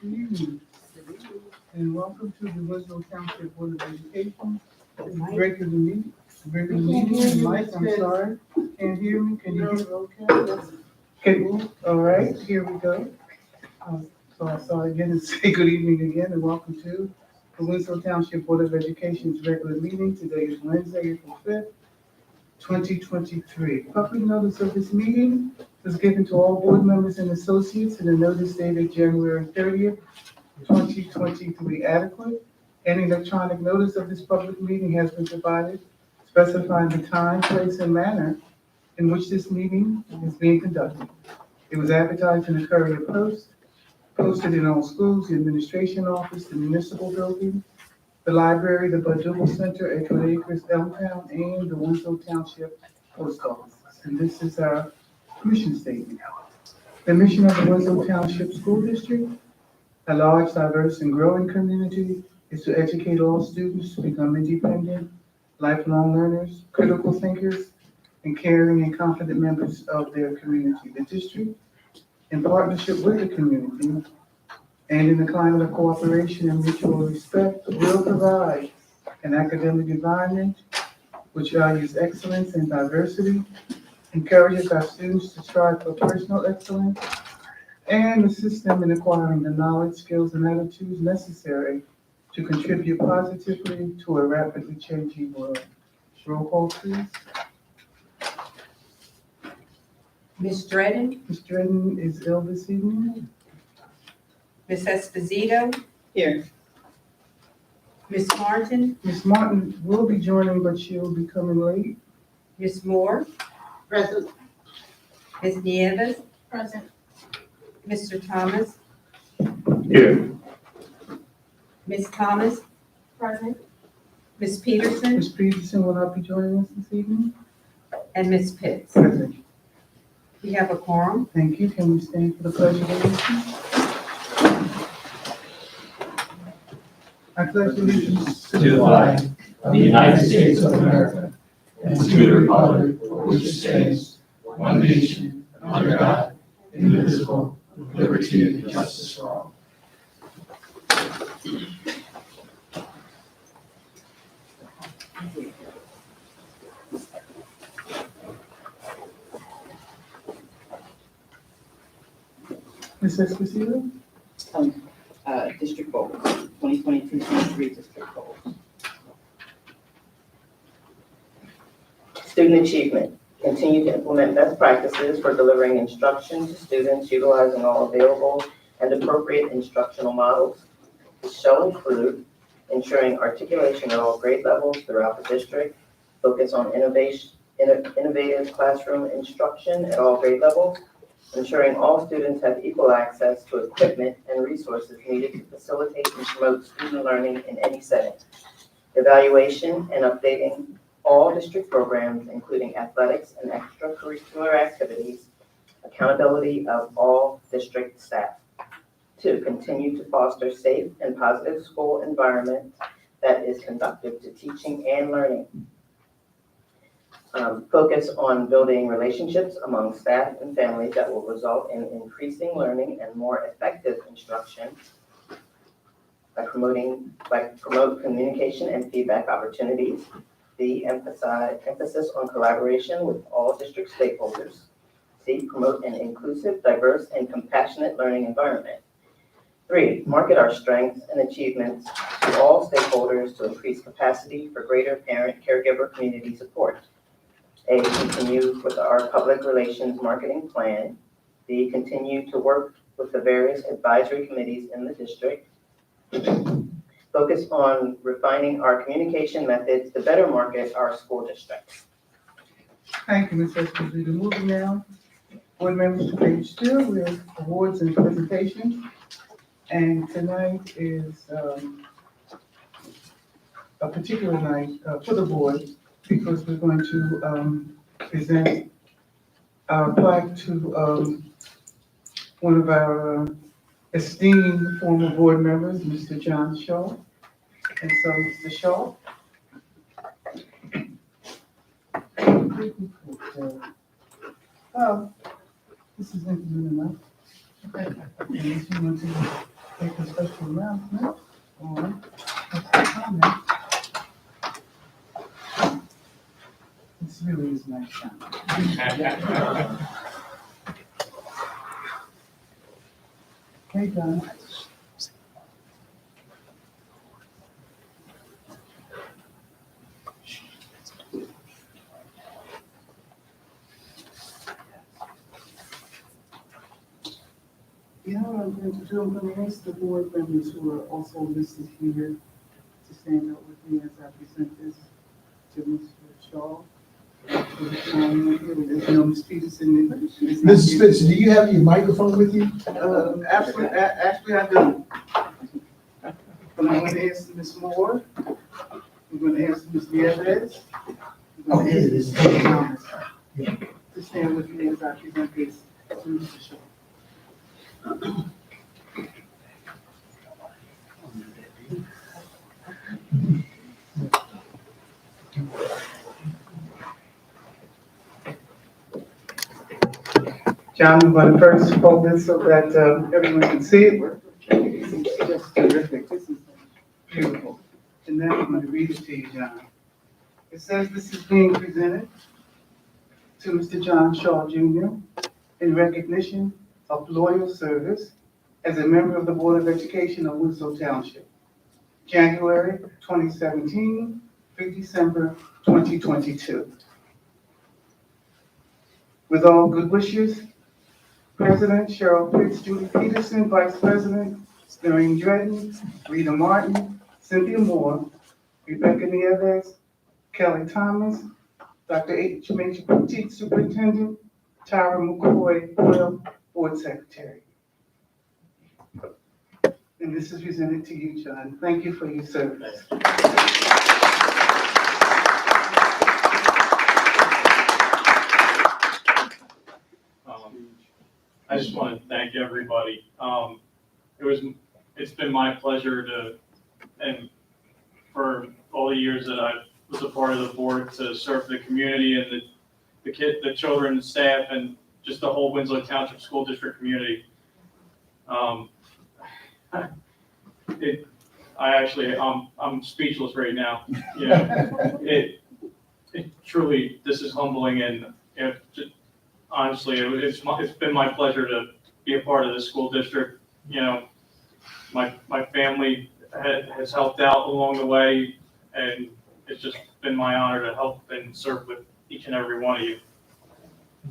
Good evening, and welcome to the Winslow Township Board of Education. Regular meeting, Mike, I'm sorry, can't hear me, can you hear me okay? All right, here we go. So I saw again and say good evening again, and welcome to the Winslow Township Board of Education's regular meeting. Today is Wednesday, April 5th, 2023. Public notice of this meeting was given to all board members and associates in a notice dated January 30th, 2023 adequate. An electronic notice of this public meeting has been provided specifying the time, place, and manner in which this meeting is being conducted. It was advertised in the Courier Post, posted in all schools, the administration office, the municipal building, the library, the Bud Duval Center, Edgewood Acres, Elmtown, and the Winslow Township Post Office. And this is our mission statement. The mission of the Winslow Township School District, a large, diverse, and growing community, is to educate all students to become independent, lifelong learners, critical thinkers, and caring and confident members of their community. The district, in partnership with the community, and in the climate of cooperation and mutual respect, will provide an academic environment which values excellence and diversity, encourages our students to strive for personal excellence, and assist them in acquiring the knowledge, skills, and attitudes necessary to contribute positively to a rapidly changing world. Roll call, please. Ms. Dredden, Ms. Dredden is ill this evening. Ms. Esposito, Here. Ms. Martin, Ms. Martin will be joining, but she'll be coming late. Ms. Moore, Present. Ms. Nieves, Present. Mr. Thomas, Here. Ms. Thomas, Present. Ms. Peterson, Ms. Peterson will not be joining us this evening. and Ms. Pitts. Present. We have a quorum. Thank you. Can we stand for the pledge of allegiance? I pledge allegiance To the flag of the United States of America and to the republic for which it stands, one nation, under God, indivisible, with liberty and justice for all. Ms. Esposito? District goals, 2022-23 district goals. Student achievement. Continue to implement best practices for delivering instruction to students utilizing all available and appropriate instructional models. This shall include ensuring articulation at all grade levels throughout the district, focus on innovative classroom instruction at all grade levels, ensuring all students have equal access to equipment and resources needed to facilitate and promote student learning in any setting. Evaluation and updating all district programs, including athletics and extracurricular activities, accountability of all district staff. 2, continue to foster safe and positive school environment that is conducive to teaching and learning. Focus on building relationships among staff and families that will result in increasing learning and more effective instruction by promote communication and feedback opportunities. B, emphasis on collaboration with all district stakeholders. C, promote an inclusive, diverse, and compassionate learning environment. 3, market our strengths and achievements to all stakeholders to increase capacity for greater parent-caregiver community support. A, continue with our public relations marketing plan. B, continue to work with the various advisory committees in the district. Focus on refining our communication methods to better market our school district. Thank you, Ms. Esposito. Moving now, board members to page 2 with awards and presentations. And tonight is a particular night for the board because we're going to present our plaque to one of our esteemed former board members, Mr. John Shaw. And so, Mr. Shaw. Oh, this is intimate enough. Okay. Unless you want to Take a special announcement on comment. This really is nice sound. Hey, John. Yeah, what I'm going to do, I'm going to ask the board members who are also listed here to stand up with me as I present this to Mr. Shaw. There's no Ms. Peterson. Mrs. Spencer, do you have your microphone with you? Actually, I do. But I'm going to ask Ms. Moore. I'm going to ask Ms. Nieves. I'm going to ask Mr. Thomas to stand with me as I present this to Mr. Shaw. John, I'm going to first hold this so that everyone can see it. It's just terrific. This is beautiful. And then I'm going to read it to you, John. It says this is being presented to Mr. John Shaw Jr. in recognition of loyal service as a member of the Board of Education of Winslow Township, January 2017 through December 2022. With all good wishes, President Cheryl Pitts, Julie Peterson, Vice President Lorraine Dredden, Rita Martin, Cynthia Moore, Rebecca Nieves, Kelly Thomas, Dr. H. Major Boutique Superintendent, Tyra McCoy, Oil Board Secretary. And this is presented to you, John. Thank you for your service. I just want to thank everybody. It's been my pleasure and for all the years that I was a part of the board, to serve the community and the children, the staff, and just the whole Winslow Township School District community. I'm speechless right now. You know, it truly, this is humbling, and honestly, it's been my pleasure to be a part of the school district. You know, my family has helped out along the way, and it's just been my honor to help and serve with each and every one of you.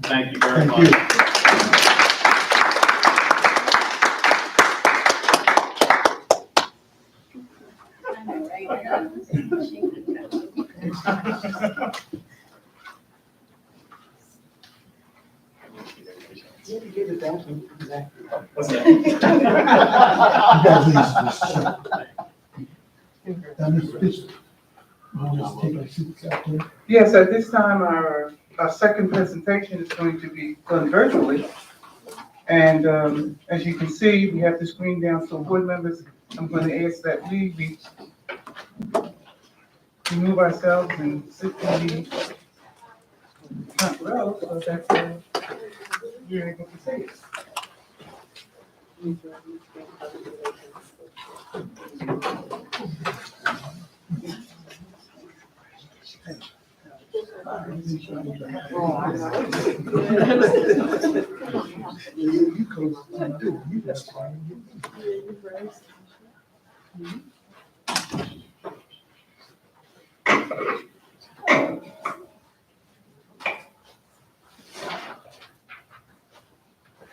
Thank you very much. What's that? Yes, at this time, our second presentation is going to be done virtually. And as you can see, we have the screen down, so board members, I'm going to ask that we remove ourselves and sit in the front row so that you're able to see it.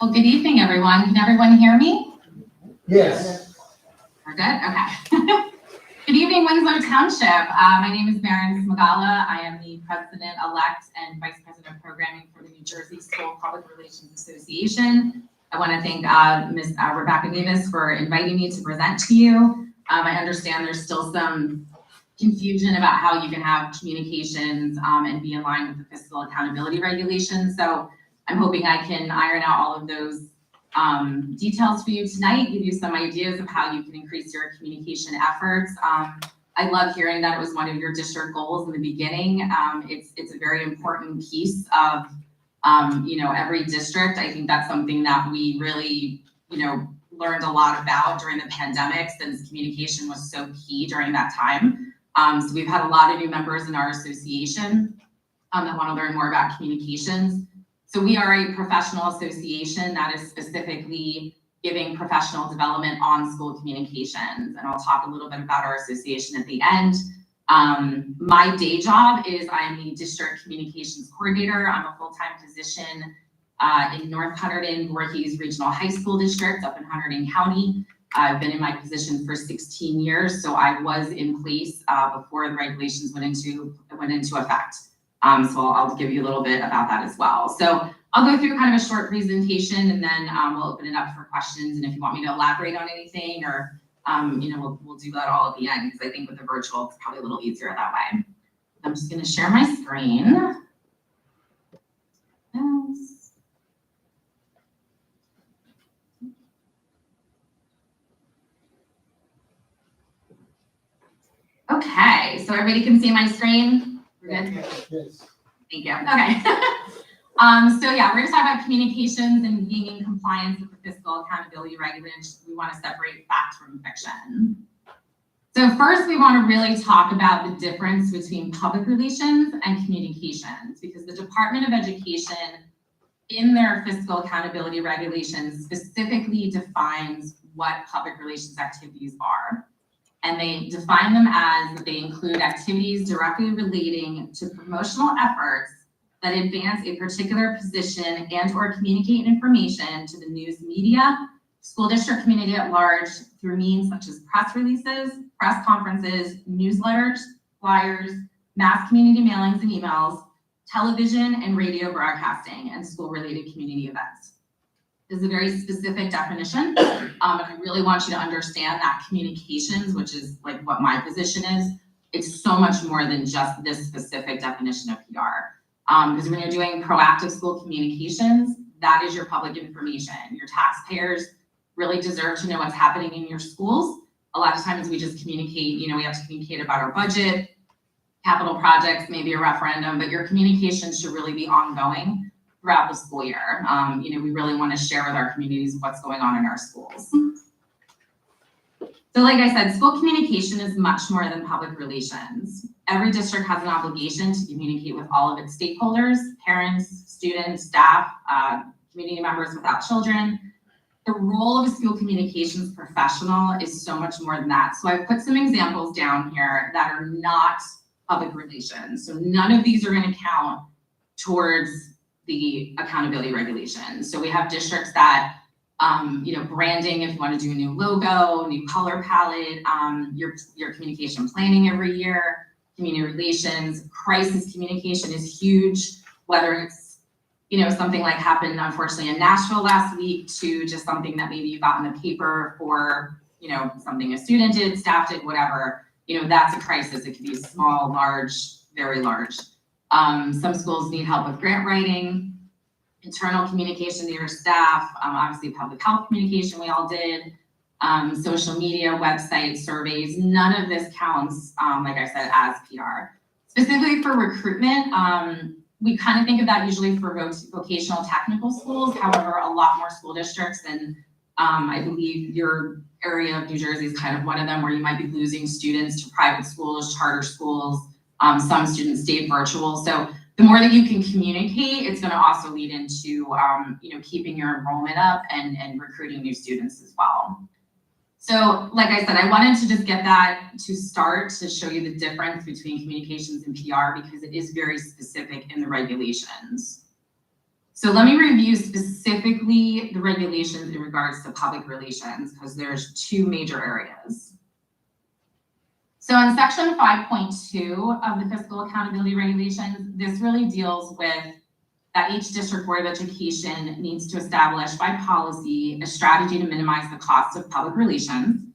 Well, good evening, everyone. Can everyone hear me? Yes. We're good? Okay. Good evening, Winslow Township. My name is Maren Smagala. I am the President-elect and Vice President of Programming for the New Jersey School Public Relations Association. I want to thank Ms. Rebecca Nieves for inviting me to present to you. I understand there's still some confusion about how you can have communications and be in line with the fiscal accountability regulations. So I'm hoping I can iron out all of those details for you tonight, give you some ideas of how you can increase your communication efforts. I love hearing that it was one of your district goals in the beginning. It's a very important piece of every district. I think that's something that we really learned a lot about during the pandemic, since communication was so key during that time. So we've had a lot of new members in our association that want to learn more about communications. So we are a professional association that is specifically giving professional development on school communications. And I'll talk a little bit about our association at the end. My day job is I'm the district communications coordinator. I'm a full-time position in North Hunterdon Voorhees Regional High School District up in Hunterdon County. I've been in my position for 16 years, so I was in place before the regulations went into effect. So I'll give you a little bit about that as well. So I'll go through kind of a short presentation, and then we'll open it up for questions. And if you want me to elaborate on anything, or we'll do that all at the end, because I think with the virtual, it's probably a little easier that way. I'm just going to share my screen. Yes. Okay, so everybody can see my screen? We're good? Yes. Thank you. Okay. So yeah, we're going to talk about communications and being in compliance with the fiscal accountability regulations. We want to separate fact from fiction. So first, we want to really talk about the difference between public relations and communications, because the Department of Education in their fiscal accountability regulations specifically defines what public relations activities are. And they define them as they include activities directly relating to promotional efforts that advance a particular position and or communicate information to the news media, school district community at large through means such as press releases, press conferences, newsletters, flyers, mass community mailings and emails, television and radio broadcasting, and school-related community events. This is a very specific definition, and I really want you to understand that communications, which is like what my position is, it's so much more than just this specific definition of PR. Because when you're doing proactive school communications, that is your public information. Your taxpayers really deserve to know what's happening in your schools. A lot of times we just communicate, we have to communicate about our budget, capital projects, maybe a referendum, but your communications should really be ongoing throughout the school year. We really want to share with our communities what's going on in our schools. So like I said, school communication is much more than public relations. Every district has an obligation to communicate with all of its stakeholders, parents, students, staff, community members without children. The role of a school communications professional is so much more than that. So I've put some examples down here that are not public relations. So none of these are going to count towards the accountability regulations. So we have districts that, branding, if you want to do a new logo, new color palette, your communication planning every year, community relations, crisis communication is huge, whether it's, something like happened unfortunately in Nashville last week to just something that maybe you got in the paper for, something a student did, staff did, whatever, that's a crisis. It could be small, large, very large. Some schools need help with grant writing, internal communication to your staff, obviously public health communication we all did, social media, websites, surveys. None of this counts, like I said, as PR. Specifically for recruitment, we kind of think of that usually for vocational technical schools. However, a lot more school districts, and I believe your area of New Jersey is kind of one of them, where you might be losing students to private schools, charter schools. Some students stayed virtual. So the more that you can communicate, it's going to also lead into, keeping your enrollment up and recruiting new students as well. So like I said, I wanted to just get that to start to show you the difference between communications and PR, because it is very specific in the regulations. So let me review specifically the regulations in regards to public relations, because there's two major areas. So in section 5.2 of the fiscal accountability regulations, this really deals with that each district board of education needs to establish by policy a strategy to minimize the cost of public relations,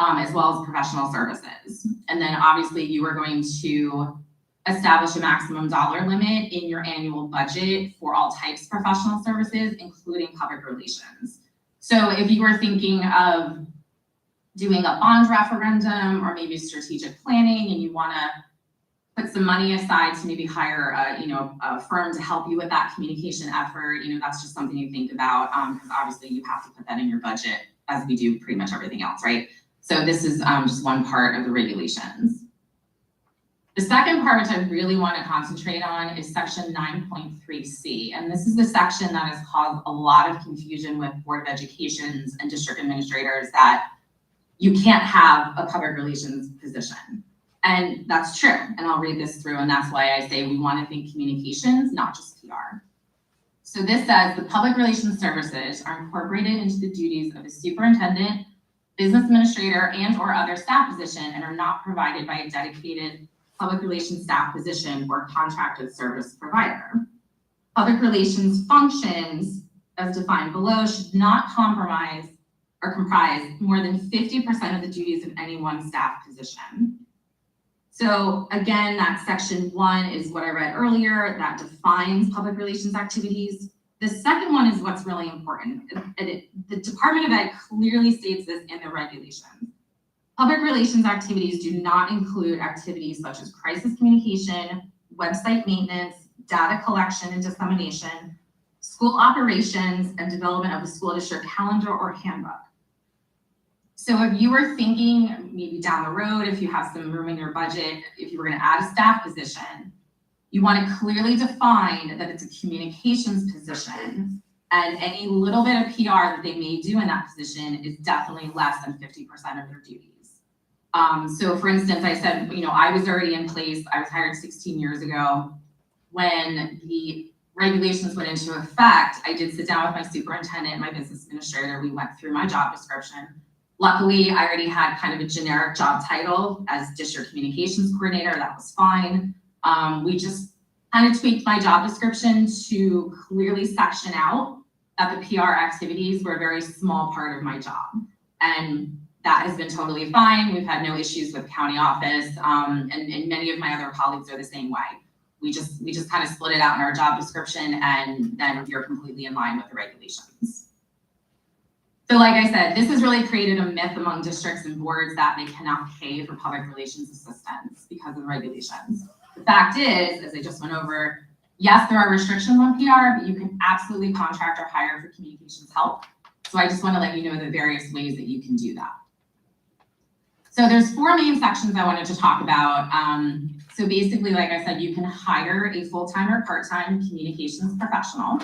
as well as professional services. And then obviously you are going to establish a maximum dollar limit in your annual budget for all types of professional services, including public relations. So if you were thinking of doing a bond referendum or maybe strategic planning, and you want to put some money aside to maybe hire a firm to help you with that communication effort, that's just something you think about, because obviously you have to put that in your budget as we do pretty much everything else, right? So this is just one part of the regulations. The second part, which I really want to concentrate on, is section 9.3C. And this is the section that has caused a lot of confusion with Board of Educations and district administrators, that you can't have a public relations position. And that's true. And I'll read this through. And that's why I say we want to think communications, not just PR. So this says the public relations services are incorporated into the duties of a superintendent, business administrator, and or other staff position, and are not provided by a dedicated public relations staff position or contracted service provider. Public relations functions, as defined below, should not compromise or comprise more than 50% of the duties of any one staff position. So again, that section 1 is what I read earlier, that defines public relations activities. The second one is what's really important. The Department of Ed clearly states this in the regulations. Public relations activities do not include activities such as crisis communication, website maintenance, data collection and dissemination, school operations, and development of a school district calendar or handbook. So if you were thinking maybe down the road, if you have some room in your budget, if you were going to add a staff position, you want to clearly define that it's a communications position, and any little bit of PR that they may do in that position is definitely less than 50% of their duties. So for instance, I said, I was already in place. I was hired 16 years ago. When the regulations went into effect, I did sit down with my superintendent and my business administrator. We went through my job description. Luckily, I already had kind of a generic job title as district communications coordinator. That was fine. We just kind of tweaked my job description to clearly section out that the PR activities were a very small part of my job. And that has been totally fine. We've had no issues with county office, and many of my other colleagues are the same way. We just kind of split it out in our job description, and then you're completely in line with the regulations. So like I said, this has really created a myth among districts and boards that they cannot pay for public relations assistants because of the regulations. The fact is, as I just went over, yes, there are restrictions on PR, but you can absolutely contract or hire for communications help. So I just want to let you know the various ways that you can do that. So there's 4 main sections I wanted to talk about. So basically, like I said, you can hire a full-time or part-time communications professional.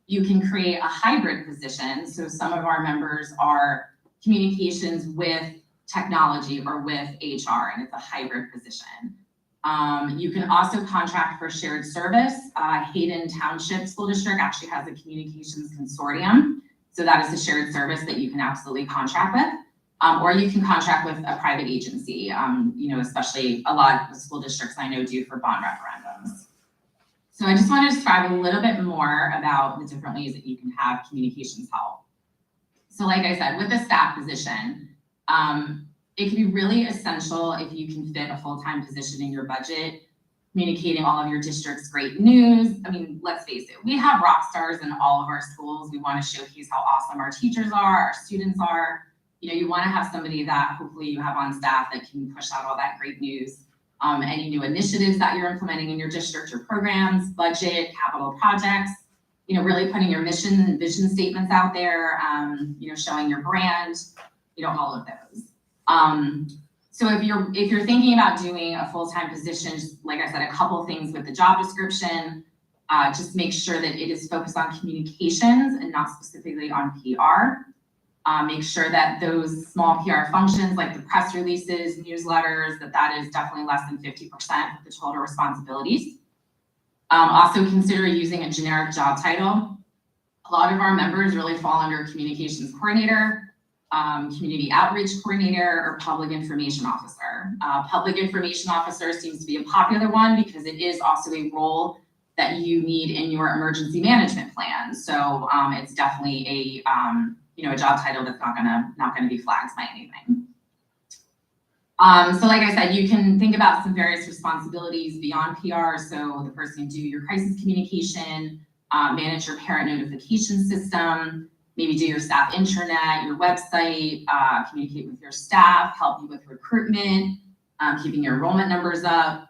You can create a hybrid position. So some of our members are communications with technology or with HR, and it's a hybrid position. You can also contract for shared service. Hayden Township School District actually has a communications consortium. So that is a shared service that you can absolutely contract with. Or you can contract with a private agency, especially a lot of school districts I know do for bond referendums. So I just want to describe a little bit more about the different ways that you can have communications help. So like I said, with a staff position, it can be really essential if you can fit a full-time position in your budget, communicating all of your district's great news. I mean, let's face it, we have rock stars in all of our schools. We want to showcase how awesome our teachers are, our students are. You want to have somebody that hopefully you have on staff that can push out all that great news. Any new initiatives that you're implementing in your district, your programs, budget, capital projects, really putting your mission and vision statements out there, showing your brand, all of those. So if you're thinking about doing a full-time position, just like I said, a couple things with the job description, just make sure that it is focused on communications and not specifically on PR. Make sure that those small PR functions like the press releases, newsletters, that is definitely less than 50% of the total responsibilities. Also consider using a generic job title. A lot of our members really fall under communications coordinator, community outreach coordinator, or public information officer. Public information officer seems to be a popular one because it is also a role that you need in your emergency management plan. So it's definitely a job title that's not gonna be flagged by anything. So like I said, you can think about some various responsibilities beyond PR. So the person can do your crisis communication, manage your parent notification system, maybe do your staff intranet, your website, communicate with your staff, help you with recruitment, keeping your enrollment numbers up,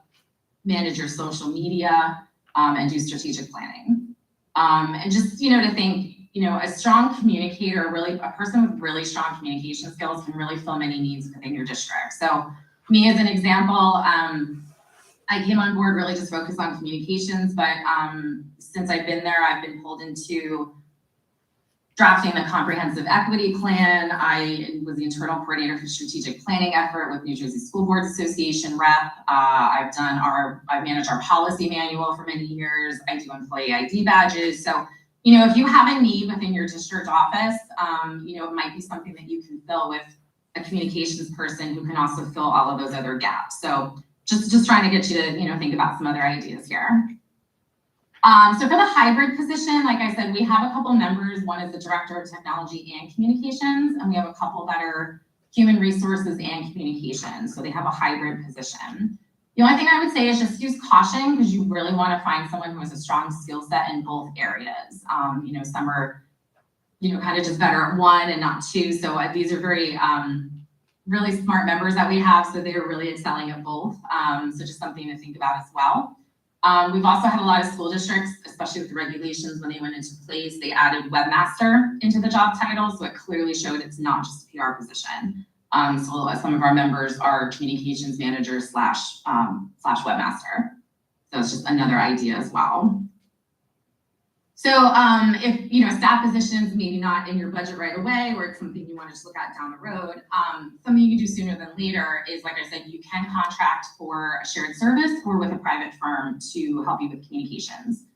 manage your social media, and do strategic planning. And just, to think, a strong communicator, really a person with really strong communication skills can really fill many needs within your district. So me as an example, I came on board really just focused on communications, but since I've been there, I've been pulled into drafting the comprehensive equity plan. I was the internal coordinator for strategic planning effort with New Jersey School Boards Association rep. I've managed our policy manual for many years. I do employee ID badges. So, if you have a need within your district office, it might be something that you can fill with a communications person who can also fill all of those other gaps. So just trying to get you to, think about some other ideas here. So for the hybrid position, like I said, we have a couple members. One is the Director of Technology and Communications, and we have a couple that are Human Resources and Communications. So they have a hybrid position. The only thing I would say is just use caution because you really want to find someone who has a strong skill set in both areas. Some are, kind of just better at one and not two. So these are very, really smart members that we have. So they're really excelling at both. So just something to think about as well. We've also had a lot of school districts, especially with the regulations when they went into place, they added webmaster into the job title. So it clearly showed it's not just a PR position. So some of our members are communications managers slash webmaster. So it's just another idea as well. So if, staff positions maybe not in your budget right away, or it's something you want to just look at down the road, something you can do sooner than later is, like I said, you can contract for a shared service or with a private firm to help you with communications.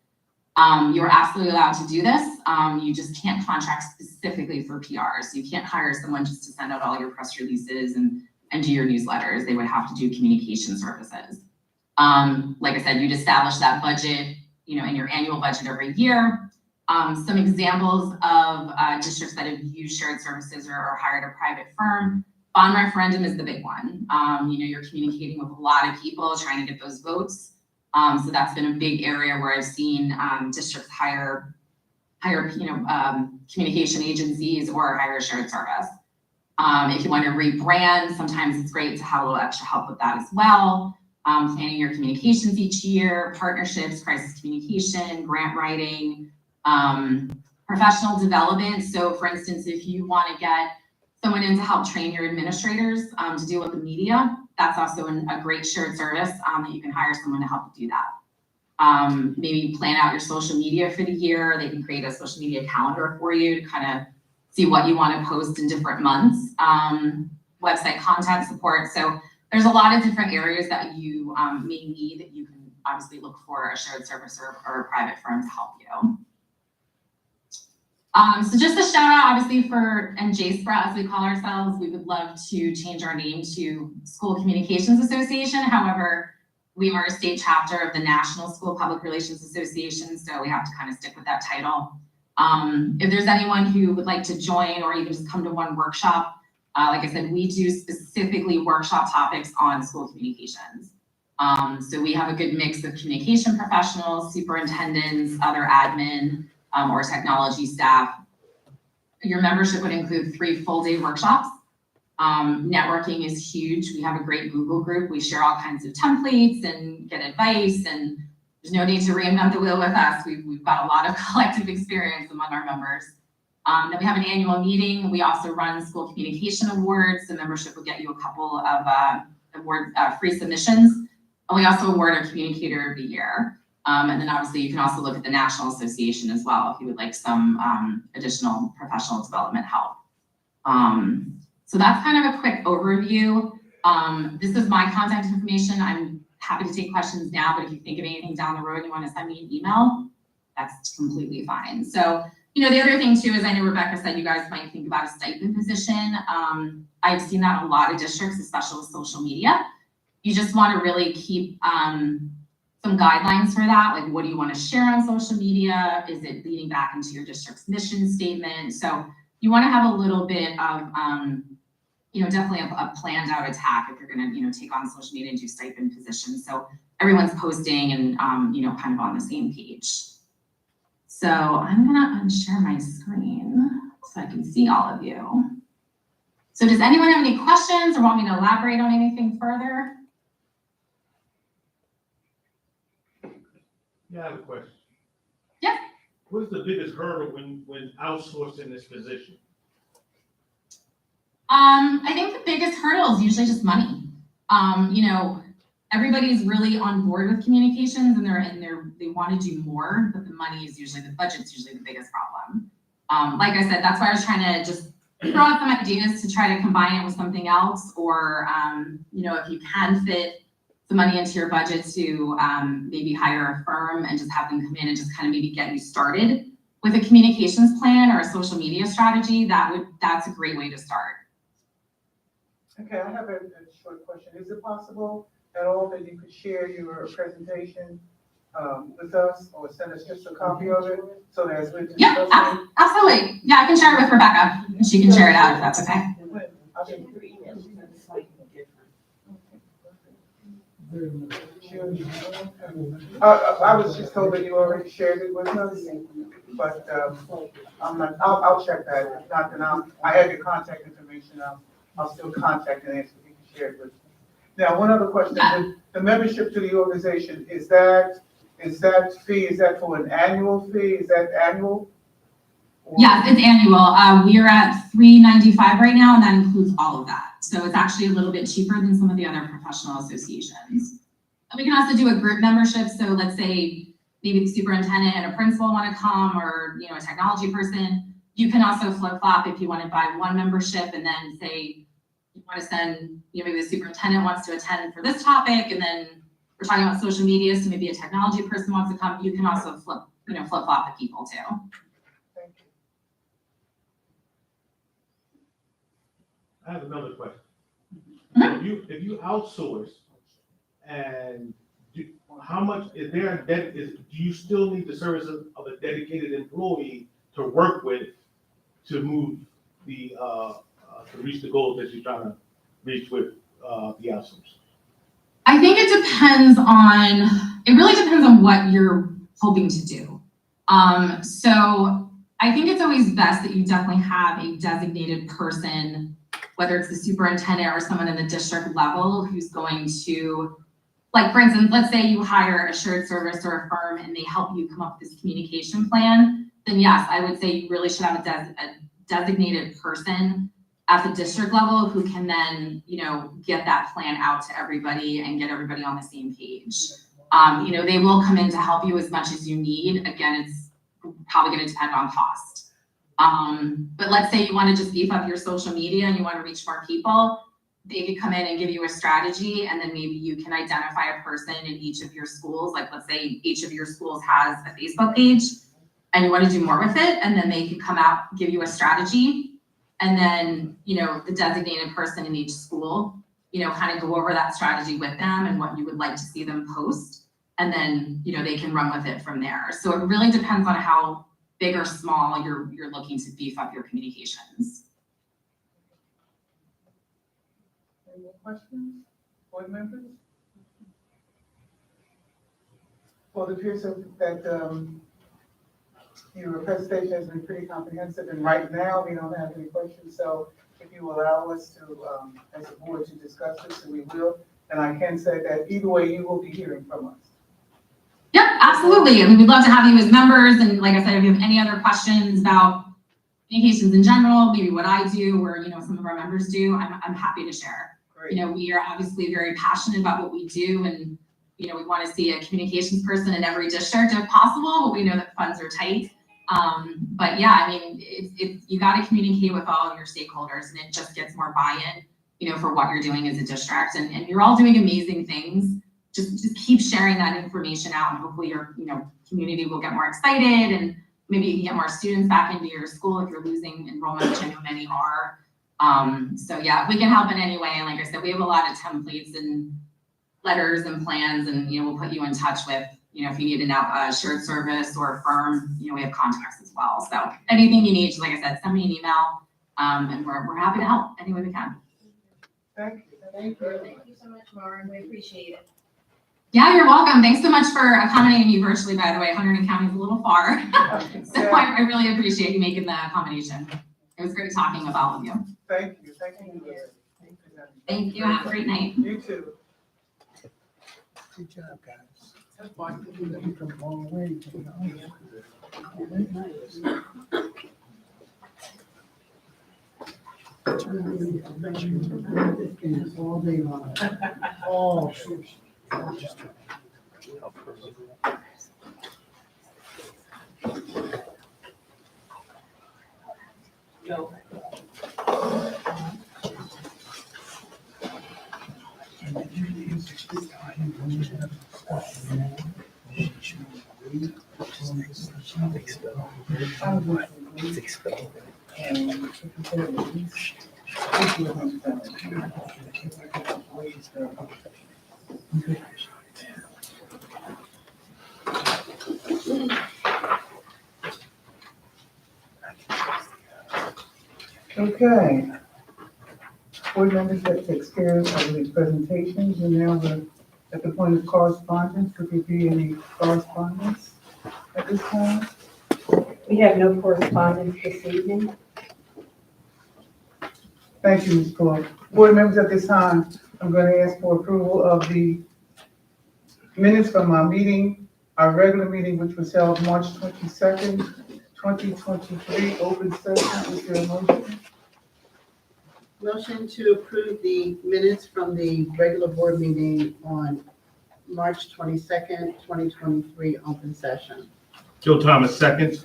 You're absolutely allowed to do this. You just can't contract specifically for PRs. You can't hire someone just to send out all your press releases and do your newsletters. They would have to do communication services. Like I said, you'd establish that budget in your annual budget every year. Some examples of districts that have used shared services or hired a private firm. Bond referendum is the big one. You're communicating with a lot of people trying to get those votes. So that's been a big area where I've seen districts hire communication agencies or hire a shared service. If you want to rebrand, sometimes it's great to have a little extra help with that as well. Planning your communications each year, partnerships, crisis communication, grant writing, professional development. So for instance, if you want to get someone in to help train your administrators to deal with the media, that's also a great shared service that you can hire someone to help you do that. Maybe plan out your social media for the year. They can create a social media calendar for you to kind of see what you want to post in different months. Website content support. So there's a lot of different areas that you may need that you can obviously look for a shared service or a private firm to help you. So just a shout out, obviously, for JSPRA, as we call ourselves. We would love to change our name to School Communications Association. However, we are a state chapter of the National School Public Relations Association, so we have to kind of stick with that title. If there's anyone who would like to join or even just come to one workshop, like I said, we do specifically workshop topics on school communications. So we have a good mix of communication professionals, superintendents, other admin, or technology staff. Your membership would include 3 full-day workshops. Networking is huge. We have a great Google group. We share all kinds of templates and get advice, and there's no need to reinvent the wheel with us. We've got a lot of collective experience among our members. Then we have an annual meeting. We also run school communication awards. The membership will get you a couple of award free submissions. And we also award a communicator of the year. And then obviously you can also look at the National Association as well if you would like some additional professional development help. So that's kind of a quick overview. This is my contact information. I'm happy to take questions now, but if you think of anything down the road and you want to send me an email, that's completely fine. So, the other thing too is I know Rebecca said you guys might think about a stipend position. I've seen that in a lot of districts, especially with social media. You just want to really keep some guidelines for that. Like, what do you want to share on social media? Is it leading back into your district's mission statement? So you want to have a little bit of, definitely a planned out attack if you're going to, take on social media and do stipend positions. So everyone's posting and, kind of on the same page. So I'm going to unshare my screen so I can see all of you. So does anyone have any questions or want me to elaborate on anything further? Yeah, I have a question. Yeah. What is the biggest hurdle when outsourcing this position? I think the biggest hurdle is usually just money. You know, everybody's really on board with communications and they want to do more, but the budget's usually the biggest problem. Like I said, that's why I was trying to just throw out some ideas to try to combine it with something else, or, you know, if you can fit the money into your budget to maybe hire a firm and just have them come in and just kind of maybe get you started with a communications plan or a social media strategy, that's a great way to start. Okay, I have a short question. Is it possible at all that you could share your presentation with us or send us just a copy of it so that as we're Yeah, discussing? absolutely. Yeah, I can share it with Rebecca. She can share it out if that's okay. I was just told that you already shared it with us, but I'm not, I'll check that. If not, then I have your contact information. I'll still contact and ask if you can share it with me. Now, one other question. The membership to the organization, is that fee, is that for an annual fee? Is that annual? Or- Yes, it's annual. We are at $395 right now, and that includes all of that. So it's actually a little bit cheaper than some of the other professional associations. And we can also do a group membership. So let's say maybe the superintendent and a principal want to come, or, you know, a technology person. You can also flip-flop if you want to buy one membership and then say you want to send, you know, maybe the superintendent wants to attend for this topic, and then we're talking about social media, so maybe a technology person wants to come. You can also flip-flop the people too. Thank you. I have another question. Mhm. If you outsource, and how much is there do you still need the service of a dedicated employee to work with to move to reach the goals that you're trying to reach with the outsource? I think it really depends on what you're hoping to do. So I think it's always best that you definitely have a designated person, whether it's the superintendent or someone in the district level who's going to, like, for instance, let's say you hire a shared service or a firm and they help you come up with this communication plan, then yes, I would say you really should have a designated person at the district level who can then, you know, get that plan out to everybody and get everybody on the same page. You know, they will come in to help you as much as you need. Again, it's probably going to depend on cost. But let's say you want to just beef up your social media and you want to reach more people, they could come in and give you a strategy, and then maybe you can identify a person in each of your schools. Like, let's say each of your schools has a Facebook page and you want to do more with it, and then they could come out, give you a strategy, and then, you know, the designated person in each school, you know, kind of go over that strategy with them and what you would like to see them post, and then, you know, they can run with it from there. So it really depends on how big or small you're looking to beef up your communications. Any more questions, board members? Well, it appears that your presentation has been pretty comprehensive, and right now we don't have any questions. So if you allow us to, as a board, to discuss this, and we will, and I can say that either way, you will be hearing from us. Yep, absolutely. I mean, we'd love to have you as members. And like I said, if you have any other questions about communications in general, maybe what I do or, you know, some of our members do, I'm happy to share. Great. You know, we are obviously very passionate about what we do, and, you know, we want to see a communications person in every district if possible, but we know that funds are tight. But yeah, I mean, you got to communicate with all of your stakeholders, and it just gets more buy-in, you know, for what you're doing as a district, and you're all doing amazing things. Just keep sharing that information out, and hopefully your, you know, community will get more excited, and maybe you can get more students back into your school if you're losing enrollment, which I know many are. So yeah, if we can help in any way, and like I said, we have a lot of templates and letters and plans, and, you know, we'll put you in touch with, you know, if you need a shared service or a firm, you know, we have contacts as well. So anything you need, just like I said, send me an email, and we're happy to help any way we can. Thank you. Thank you. Thank you so much, Lauren. We appreciate it. Yeah, you're welcome. Thanks so much for accommodating me virtually, by the way. Hunterdon County is a little far. So I really appreciate you making the accommodation. It was great talking with all of you. Thank you. Thank you. Thank you. Have a great night. You too. Good job, guys. That's why I think we come a long way. All day long. Oh, shoot. Okay. Board members, that takes care of the presentations, and now we're at the point of correspondence. Would there be any correspondence at this time? We have no correspondence this evening. Thank you, Ms. Clark. Board members, at this time, I'm going to ask for approval of the minutes from our meeting, our regular meeting, which was held March 22nd, 2023, open session. Is there a motion? Motion to approve the minutes from the regular board meeting on March 22nd, 2023, open session. Joe Thomas, second.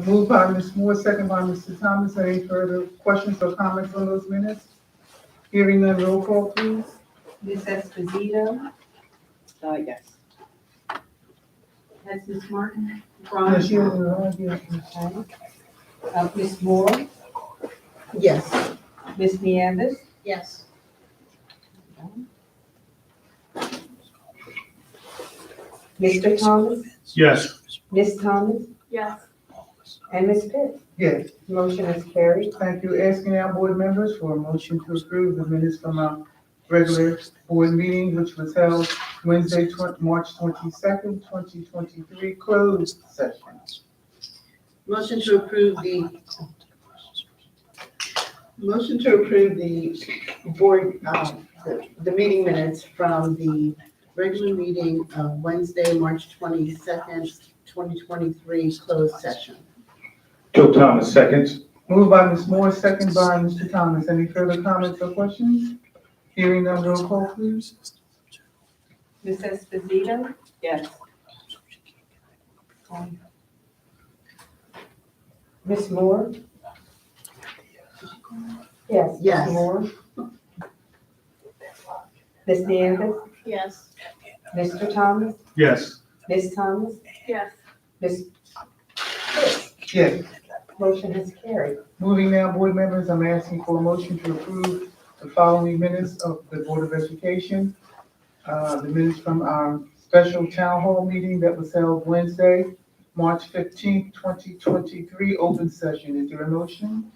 Moved by Ms. Moore, second by Mr. Thomas. Any further questions or comments on those minutes? Hearing none, roll call, please. Ms. Esposito, Yes. that's Ms. Martin. Yes, she has a right here. Okay. Ms. Moore, Yes. Ms. Nieves, Yes. Mr. Thomas, Yes. Ms. Thomas, Yes. and Ms. Pitts. Yes, Motion is carried. thank you. Asking our board members for a motion to approve the minutes from our regular board meeting, which was held Wednesday, March 22nd, 2023, closed session. Motion to approve the board, the meeting minutes from the regular meeting of Wednesday, March 22nd, 2023, closed session. Joe Thomas, second. Moved by Ms. Moore, second by Mr. Thomas. Any further comments or questions? Hearing none, roll call, please. Ms. Esposito, Yes. Ms. Moore? Yes. Yes. Ms. Moore? Ms. Nieves, Yes. Mr. Thomas, Yes. Ms. Thomas, Yes. Ms. Yes. Motion is carried. Moving now, board members, I'm asking for a motion to approve the following minutes of the Board of Education. The minutes from our special town hall meeting that was held Wednesday, March 15th, 2023, open session. Is there a motion?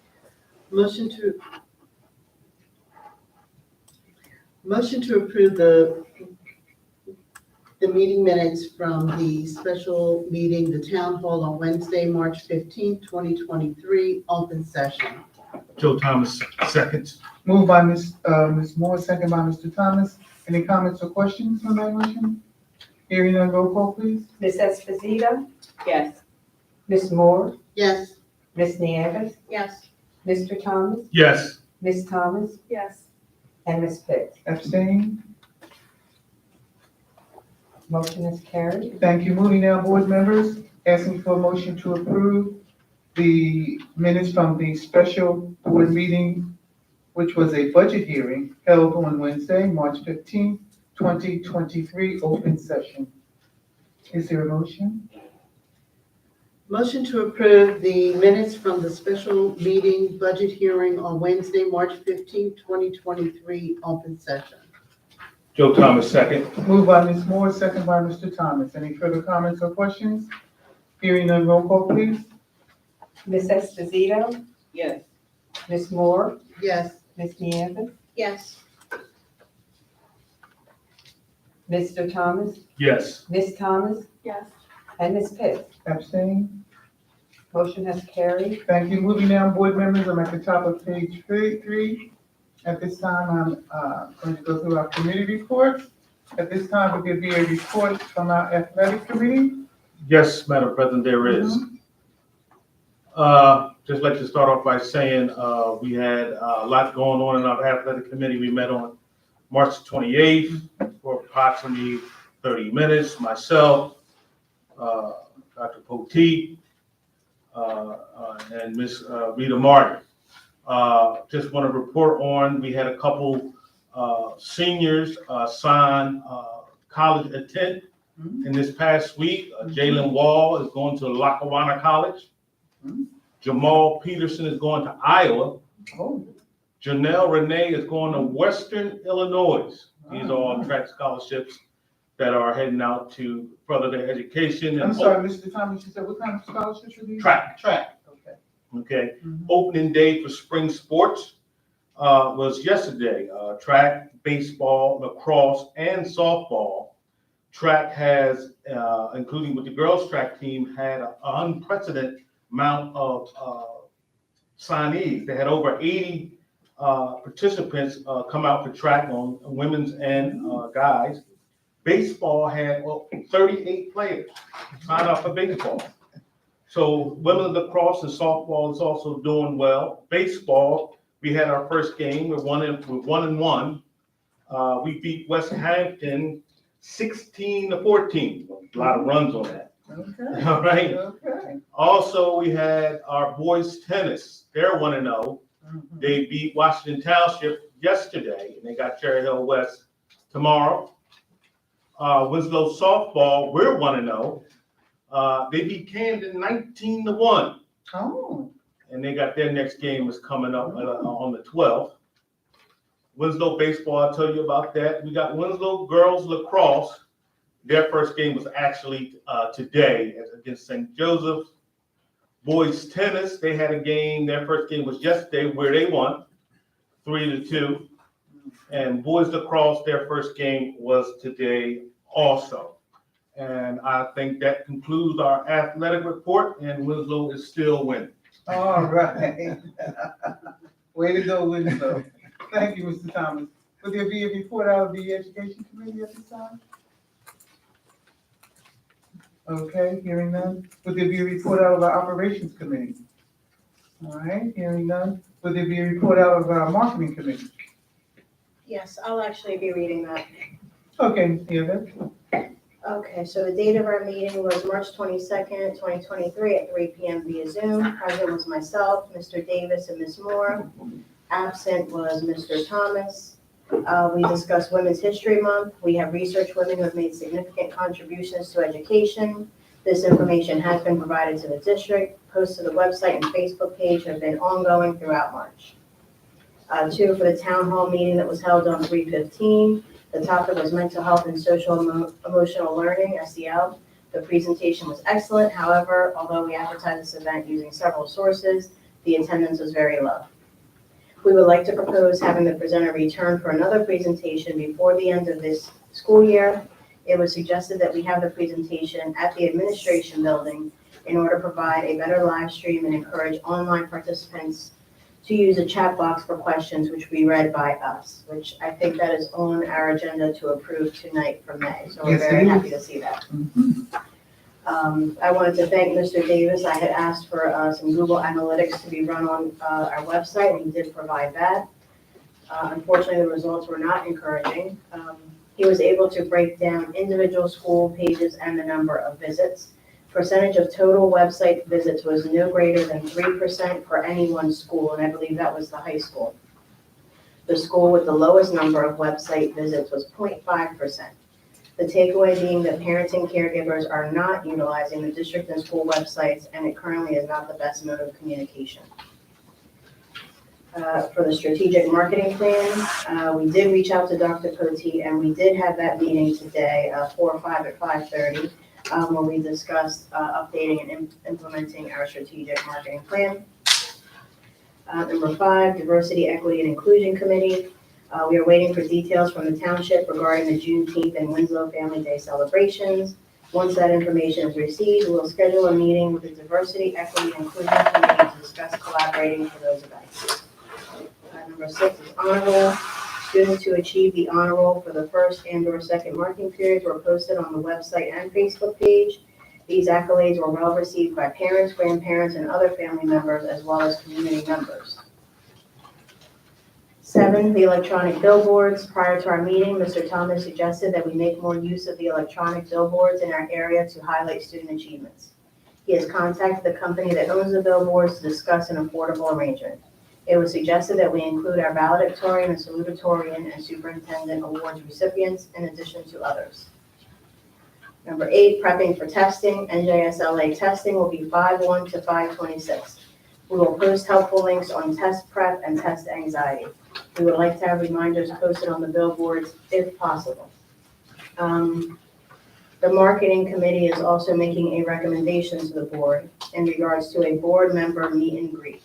Motion to approve the meeting minutes from the special meeting, the town hall on Wednesday, March 15th, 2023, open session. Joe Thomas, second. Moved by Ms. Moore, second by Mr. Thomas. Any comments or questions on that motion? Hearing none, roll call, please. Ms. Esposito, Yes. Ms. Moore, Yes. Ms. Nieves, Yes. Mr. Thomas, Yes. Ms. Thomas, Yes. and Ms. Pitts. Abstain? Motion is carried. Thank you. Moving now, board members, asking for a motion to approve the minutes from the special board meeting, which was a budget hearing held on Wednesday, March 15th, 2023, open session. Is there a motion? Motion to approve the minutes from the special meeting budget hearing on Wednesday, March 15th, 2023, open session. Joe Thomas, second. Moved by Ms. Moore, second by Mr. Thomas. Any further comments or questions? Hearing none, roll call, please. Ms. Esposito, Yes. Ms. Moore, Yes. Ms. Nieves, Yes. Mr. Thomas, Yes. Ms. Thomas, Yes. and Ms. Pitts. Abstain? Motion has carried. Thank you. Moving down, board members, I'm at the top of page three. At this time, I'm going to go through our committee reports. At this time, will there be a report from our athletic committee? Yes, Madam President, there is. Just like to start off by saying, we had a lot going on in our athletic committee. We met on March 28th for approximately 30 minutes. Myself, Dr. Poteet, and Ms. Rita Martin. Just want to report on, we had a couple seniors sign college intent in this past week. Jalen Wall is going to Lackawanna College. Jamal Peterson is going to Iowa. Oh, Janelle Renee is going to Western Illinois. These are all track scholarships that are heading out to further their education. I'm sorry, Mr. Thomas, you said what kind of scholarships are these? Track. Okay. Okay. Opening day for spring sports was yesterday. Track, baseball, lacrosse, and softball. Track has, including with the girls' track team, had an unprecedented amount of signees. They had over 80 participants come out for track on women's and guys. Baseball had 38 players sign up for baseball. So women's lacrosse and softball is also doing well. Baseball, we had our first game. We're 1-1. We beat West Hampton 16-14. A lot of runs on that. Okay. All right. Okay. Also, we had our boys tennis. They're 1-0. They beat Washington Township yesterday, and they got Cherry Hill West tomorrow. Winslow softball, we're 1-0. They beat Camden 19-1, Oh. and they got their next game is coming up on the 12th. Winslow baseball, I'll tell you about that. We got Winslow girls lacrosse. Their first game was actually today against St. Joseph. Boys tennis, they had a game. Their first game was yesterday where they won 3-2. And boys lacrosse, their first game was today also. And I think that concludes our athletic report, and Winslow is still winning. All right. Way to go, Winslow. Thank you, Mr. Thomas. Will there be a report out of the education committee at this time? Okay, hearing none. Will there be a report out of our operations committee? All right, hearing none. Will there be a report out of our marketing committee? Yes, I'll actually be reading that. Okay, hear that. Okay, so the date of our meeting was March 22nd, 2023 at 3 p.m. via Zoom. Present was myself, Mr. Davis, and Ms. Moore. Absent was Mr. Thomas. We discussed Women's History Month. We have researched women who have made significant contributions to education. This information has been provided to the district. Posts to the website and Facebook page have been ongoing throughout March. 2, for the town hall meeting that was held on 3/15. The topic was mental health and social emotional learning, SEL. The presentation was excellent. However, although we advertised this event using several sources, the attendance was very low. We would like to propose having the presenter return for another presentation before the end of this school year. It was suggested that we have the presentation at the administration building in order to provide a better live stream and encourage online participants to use a chat box for questions which we read by us, which I think that is on our agenda to approve tonight for May. So we're Yes, it very is. happy to see that. I wanted to thank Mr. Davis. I had asked for some Google Analytics to be run on our website, and he did provide that. Unfortunately, the results were not encouraging. He was able to break down individual school pages and the number of visits. Percentage of total website visits was no greater than 3% for any one school, and I believe that was the high school. The school with the lowest number of website visits was 0.5%. The takeaway being that parents and caregivers are not utilizing the district and school websites, and it currently is not the best mode of communication. For the strategic marketing plan, we did reach out to Dr. Poteet, and we did have that meeting today, 4 or 5 at 5:30, where we discussed updating and implementing our strategic marketing plan. Number 5, Diversity, Equity, and Inclusion Committee. We are waiting for details from the township regarding the Juneteenth and Winslow Family Day celebrations. Once that information is received, we'll schedule a meeting with the Diversity, Equity, and Inclusion Committee to discuss collaborating for those events. Number 6 is honor roll. Students who achieved the honor roll for the first and/or second marking periods were posted on the website and Facebook page. These accolades were well received by parents, grandparents, and other family members, as well as community members. 7, the electronic billboards. Prior to our meeting, Mr. Thomas suggested that we make more use of the electronic billboards in our area to highlight student achievements. He has contacted the company that owns the billboards to discuss an affordable arrangement. It was suggested that we include our valedictorian and salutatorian and superintendent awards recipients in addition to others. Number 8, prepping for testing. NJSLA testing will be 5/1 to 5/26. We will post helpful links on test prep and test anxiety. We would like to have reminders posted on the billboards if possible. The marketing committee is also making a recommendation to the board in regards to a board member meet and greet.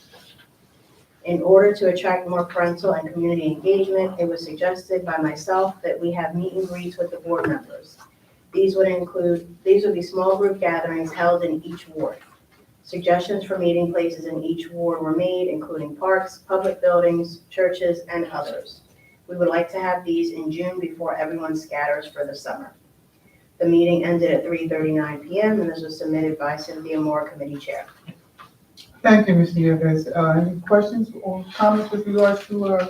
In order to attract more parental and community engagement, it was suggested by myself that we have meet and greets with the board members. These would be small group gatherings held in each ward. Suggestions for meeting places in each ward were made, including parks, public buildings, churches, and others. We would like to have these in June before everyone scatters for the summer. The meeting ended at 3:39 p.m. and this was submitted by Cynthia Moore, committee chair. Thank you, Mr. Yves. Any questions or comments with regards to our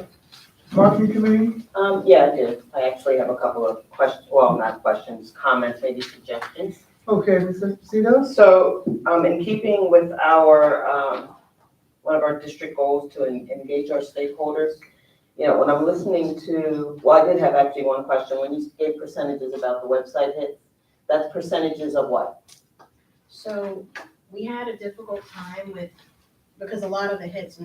marketing committee? Yeah, I do. I actually have a couple of questions, well, not questions, comments, maybe suggestions. Okay, Mr. Esposito? So, in keeping with our, one of our district goals to engage our stakeholders, you know, when I'm listening to, well, I did have actually one question. When you gave percentages about the website hits, that's percentages of what? So we had a difficult time with, because a lot of the hits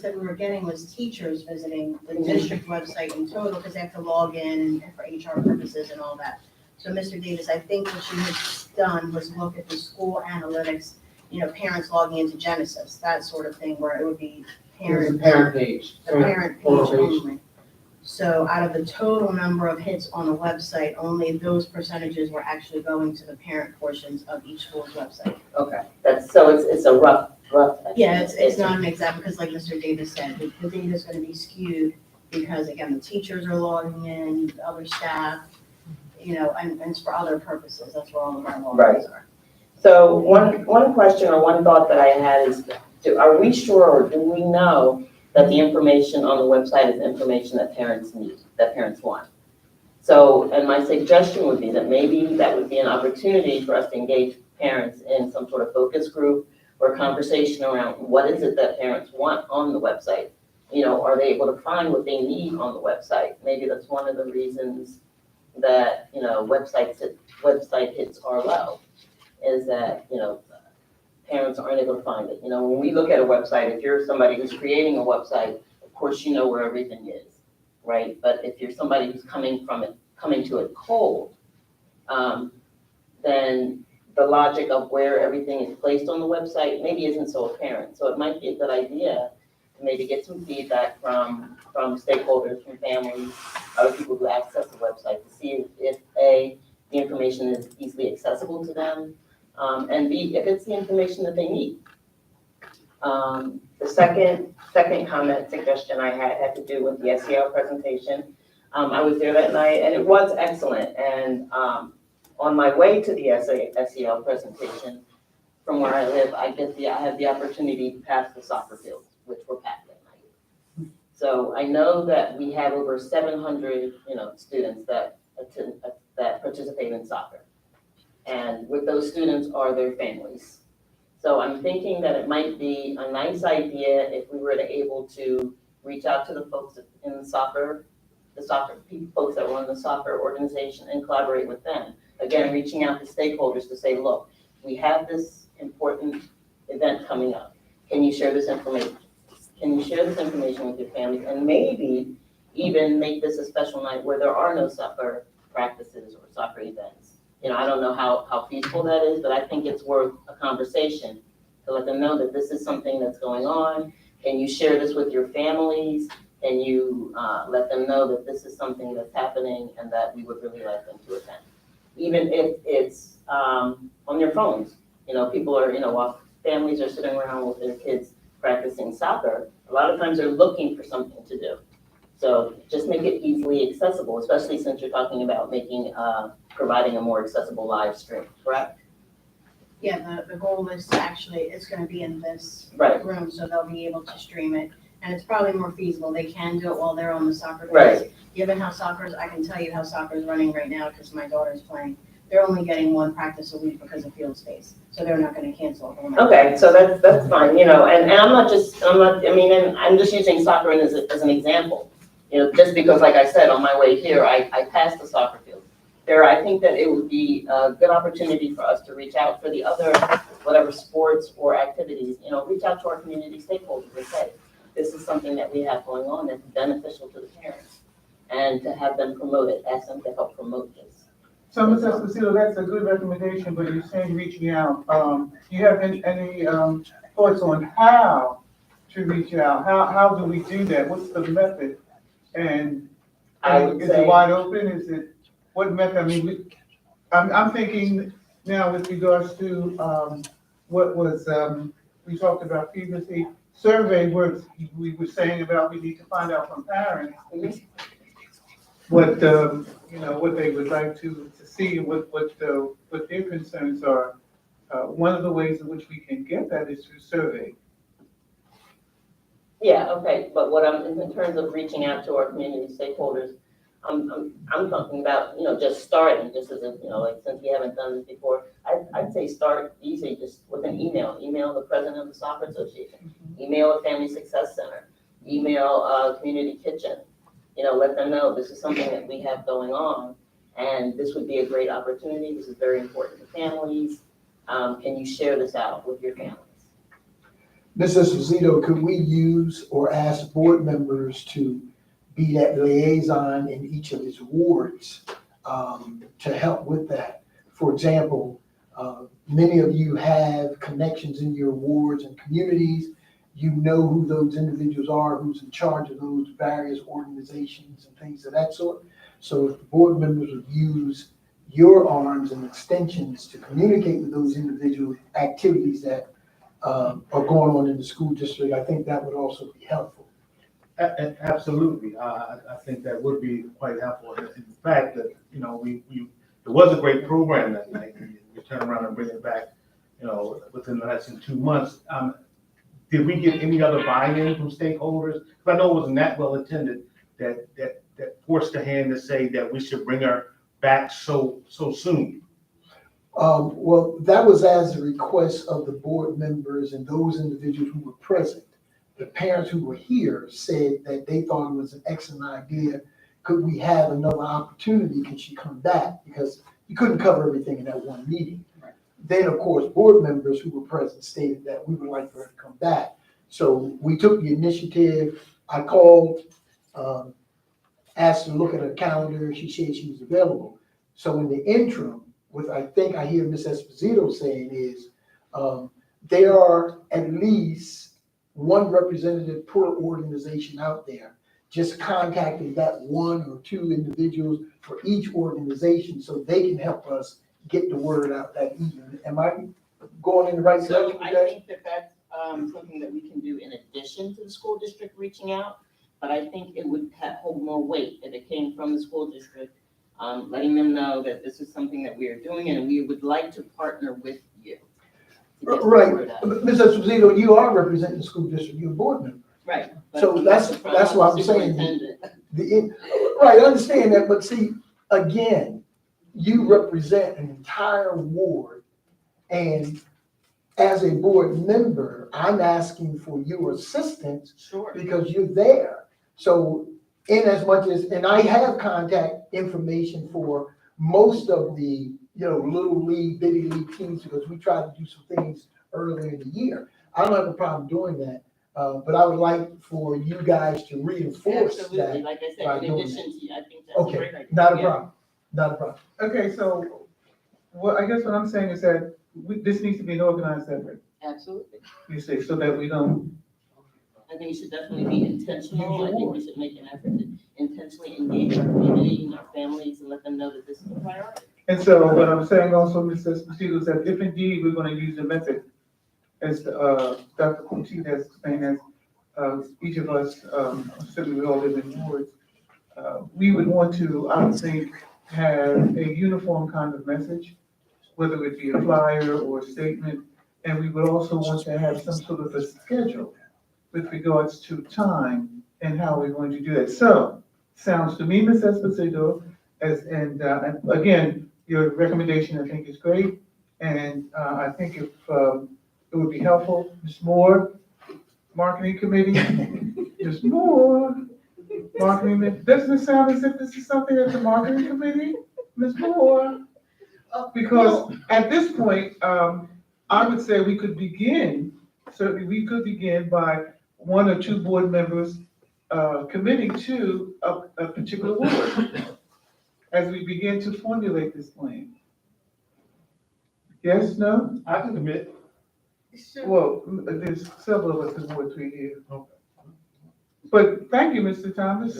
that we were getting was teachers visiting the district website in total because they have to log in and for HR purposes and all that. So Mr. Davis, I think what you had done was look at the school analytics, you know, parents logging into Genesis, that sort of thing, where it would be There's a parents. parent page. The parent page only. So out of the total number of hits on the website, only those percentages were actually going to the parent portions of each school's website. Okay, that's, so it's a rough. Yeah, it's not an exact, because like Mr. Davis said, the data is going to be skewed because again, the teachers are logging in, other staff, you know, and it's for other purposes. That's where all of our logins are. So one question or one thought that I had is, are we sure or do we know that the information on the website is information that parents need, that parents want? So, and my suggestion would be that maybe that would be an opportunity for us to engage parents in some sort of focus group or conversation around what is it that parents want on the website? You know, are they able to find what they need on the website? Maybe that's one of the reasons that, you know, website hits are low, is that, you know, parents aren't able to find it. You know, when we look at a website, if you're somebody who's creating a website, of course you know where everything is, right? But if you're somebody who's coming to it cold, then the logic of where everything is placed on the website maybe isn't so apparent. So it might be a good idea to maybe get some feedback from stakeholders, from families, other people who access the website to see if A, the information is easily accessible to them, and B, if it's the information that they need. The second comment suggestion I had to do with the SEL presentation. I was there that night and it was excellent. And on my way to the SEL presentation, from where I live, I had the opportunity to pass the soccer fields, which were packed that night. So I know that we have over 700, you know, students that participate in soccer. And with those students are their families. So I'm thinking that it might be a nice idea if we were able to reach out to the folks in the soccer folks that run the soccer organization and collaborate with them. Again, reaching out to stakeholders to say, look, we have this important event coming up. Can you share this information? Can you share this information with your families? And maybe even make this a special night where there are no soccer practices or soccer events. You know, I don't know how feasible that is, but I think it's worth a conversation to let them know that this is something that's going on. Can you share this with your families? Can you let them know that this is something that's happening and that we would really like them to attend? Even if it's on their phones. You know, people are, you know, while families are sitting around with their kids practicing soccer, A lot of times they're looking for something to do. So just make it easily accessible, especially since you're talking about making, providing a more accessible live stream, correct? Yeah, the goal is to actually, it's gonna be in this Right, room, so they'll be able to stream it. And it's probably more feasible, they can do it while they're on the soccer field. Right. Given how I can tell you how soccer is running right now, because my daughter's playing. They're only getting one practice a week because of field space, so they're not gonna cancel a whole night. okay, so that's fine, and I'm just using soccer as an example. Just because, like I said, on my way here, I passed the soccer field. I think that it would be a good opportunity for us to reach out for the other, whatever sports or activities, reach out to our community stakeholders and say, this is something that we have going on that's beneficial to the parents, and to have them promote it, ask them to help promote this. So, Ms. Esposito, that's a good recommendation, but you're saying reaching out. Do you have any thoughts on how to reach out? How do we do that? What's the method? And I would is say- it wide open? Is it, what method? I mean, I'm thinking now with regards to what was, we talked about previously, survey works. We were saying about we need to find out from parents what, what they would like to see, what their concerns are. One of the ways in which we can get that is through survey. Yeah, okay, but in terms of reaching out to our community stakeholders, I'm talking about, just starting, just as a, like, since we haven't done this before, I'd say start easy, just with an email the president of the soccer association, email a family success center, email community kitchen, let them know this is something that we have going on, and this would be a great opportunity, this is very important to families, can you share this out with your families? Ms. Esposito, could we use or ask board members to be that liaison in each of his wards to help with that? For example, many of you have connections in your wards and communities. You know who those individuals are, who's in charge of those various organizations and things of that sort. So if the board members would use your arms and extensions to communicate with those individual activities that are going on in the school district, I think that would also be helpful. Absolutely. I think that would be quite helpful. In fact, that, it was a great program that night. We turn around and bring it back, within less than 2 months. Did we get any other buy-in from stakeholders? Because I know it wasn't that well attended that forced the hand to say that we should bring her back so soon. Well, that was as a request of the board members and those individuals who were present. The parents who were here said that they thought it was an excellent idea. Could we have another opportunity? Can she come back? Because you couldn't cover everything in that one meeting. Right. Then, of course, board members who were present stated that we would like for her to come back. So we took the initiative. I called, asked her to look at her calendar. She said she was available. So in the interim, what I think I hear Ms. Esposito saying is there are at least one representative per organization out there, just contacting that one or two individuals for each organization so they can help us get the word out that evening. Am I going in the right So direction? I think that that's something that we can do in addition to the school district reaching out, but I think it would hold more weight if it came from the school district, letting them know that this is something that we are doing and we would like to partner with you. to get the Right. word out. Ms. Esposito, you are representing the school district, you're a board member. Right. but So that's what I'm saying. Superintendent. Right, I understand that, but see, again, you represent an entire ward, and as a board member, I'm asking for your assistance Sure. because you're there. So in as much as, and I have contact information for most of the, little league, bitty league teams, because we try to do some things earlier in the year. I don't have a problem doing that, but I would like for you guys to reinforce Absolutely, that. like I by said, in doing addition to, I think that's a great Okay, idea. not a Yeah. problem, not a problem. Okay, so I guess what I'm saying is that this needs to be an organized effort, Absolutely. you see, so that we don't. I think we should definitely be intentional. I think we should make an effort to intentionally engage our community and our families and let them know that this is a priority. And so what I'm saying also, Ms. Esposito, is that if indeed we're going to use the method, as Dr. Kuti has explained, as each of us, certainly we all live in wards, we would want to, I would think, have a uniform kind of message, whether it be a flyer or a statement, and we would also want to have some sort of a schedule with regards to time and how we're going to do that. So, sounds to me, Ms. Esposito, and again, your recommendation, I think, is great, and I think if it would be helpful, Ms. Moore, Marketing Committee, Ms. Moore, Marketing, doesn't it sound as if this is something that's a Marketing Committee, Ms. Moore? Because at this point, I would say we could begin, certainly we could begin by one or two board members committing to a particular ward as we begin to formulate this plan. Yes, no? I can commit. Well, there's several of us in Ward 3 here. Okay. But thank you, Mr. Thomas.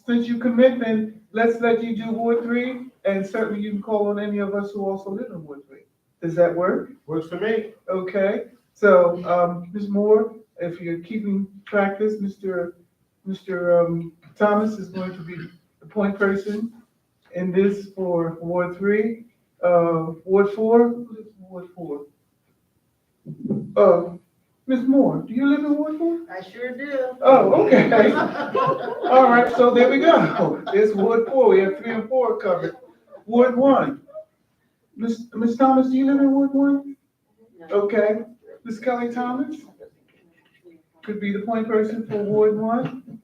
Since you commit, then let's let you do Ward 3, and certainly you can call on any of us who also live in Ward 3. Does that work? Works for me. Okay, so, Ms. Moore, if you're keeping practice, Mr. Thomas is going to be the point person in this for Ward 3. Ward 4, who is Ward 4? Ms. Moore, do you live in Ward 4? I sure do. Oh, okay. All right, so there we go. It's Ward 4. We have 3 and 4 covered. Ward 1. Ms. Thomas, do you live in Ward 1? Okay. Ms. Kelly Thomas could be the point person for Ward 1.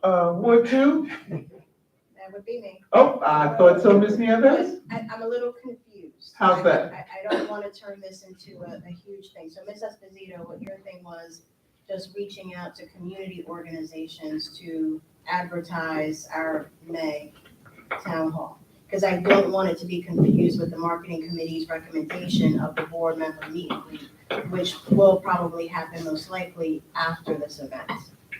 Ward 2? That would be me. Oh, I thought so, Ms. Nieves. I'm a little confused. How's that? I don't want to turn this into a huge thing. So Ms. Esposito, what your thing was just reaching out to community organizations to advertise our May town hall. Because I don't want it to be confused with the marketing committee's recommendation of the board member meet and greet, which will probably happen most likely after this event.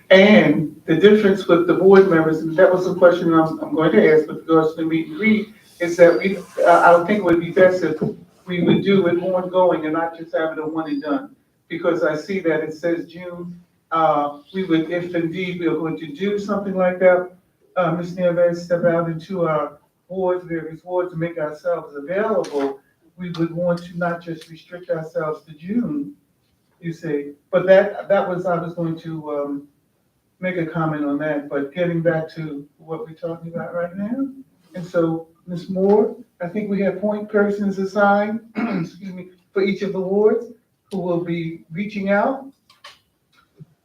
And the difference with the board members, and that was a question I'm going to ask with regards to the meet and greet, is that I don't think it would be best if we would do it ongoing and not just have it a one and done. Because I see that it says June, we would, if indeed we are going to do something like that, Ms. Nieves, step out into our wards, various wards, to make ourselves available, we would want to not just restrict ourselves to June, you see. But that was, I was going to make a comment on that, but getting back to what we're talking about right now. And so, Ms. Moore, I think we have point persons assigned, excuse me, for each of the wards who will be reaching out,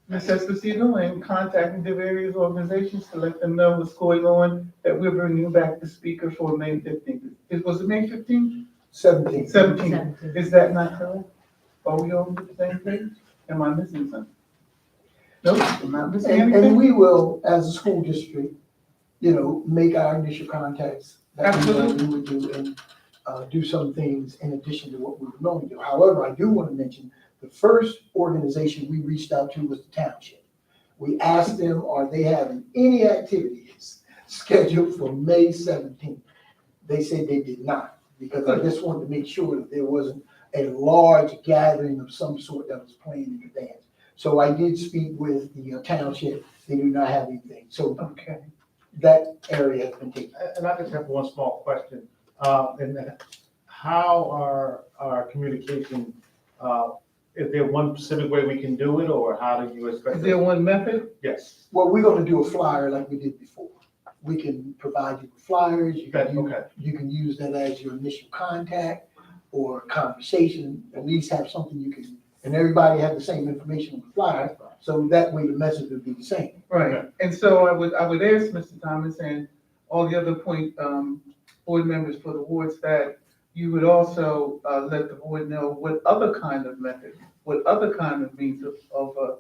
Ms. Esposito, and contacting the various organizations to let them know what's going on, that we're bringing back the speaker for May 15th. Was it May 15th? 17. 17th. Is that not correct? Are we all on the same page? Am I missing something? Nope, I'm not missing anything. And we will, as a school district, make our initial contacts that we would do and do some things in addition to what we would normally do. However, I do want to mention the first organization we reached out to was the township. We asked them, are they having any activities scheduled for May 17th? They said they did not, because I just wanted to make sure that there wasn't a large gathering of some sort that was planned in advance. So I did speak with the township. They do not have anything. So Okay. that area has been taken. And I just have one small question. And that, how are our communication, is there one specific way we can do it, or how do you expect? Is there one method? Yes. Well, we're going to do a flyer like we did before. We can provide you with flyers. You can Okay. you can use that as your initial contact or conversation. At least have something you can, and everybody have the same information on the flyer. So that way the message would be the same. Right. And so I would ask Mr. Thomas and all the other board members for the wards that you would also let the board know what other kind of method, what other kind of means of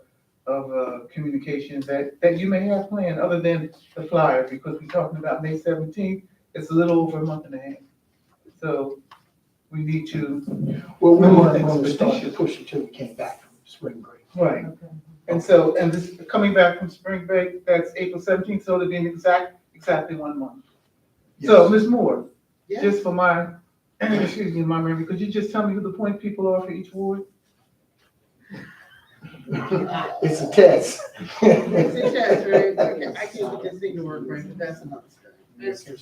communication that you may have planned other than the flyer, because we're talking about May 17th. It's a little over a month and a half. So we need to. Well, we move weren't going to start to expeditious. push until we came back from spring break. Right. And so, and this, coming back from spring break, that's April 17th, so it'll be an exactly 1 month. So, Ms. Moore, Yes. just for my, excuse me, my memory, could you just tell me who the point people are for each ward? It's a test. It's a test, right? Okay, I can't get this thing to work right, but that's another story.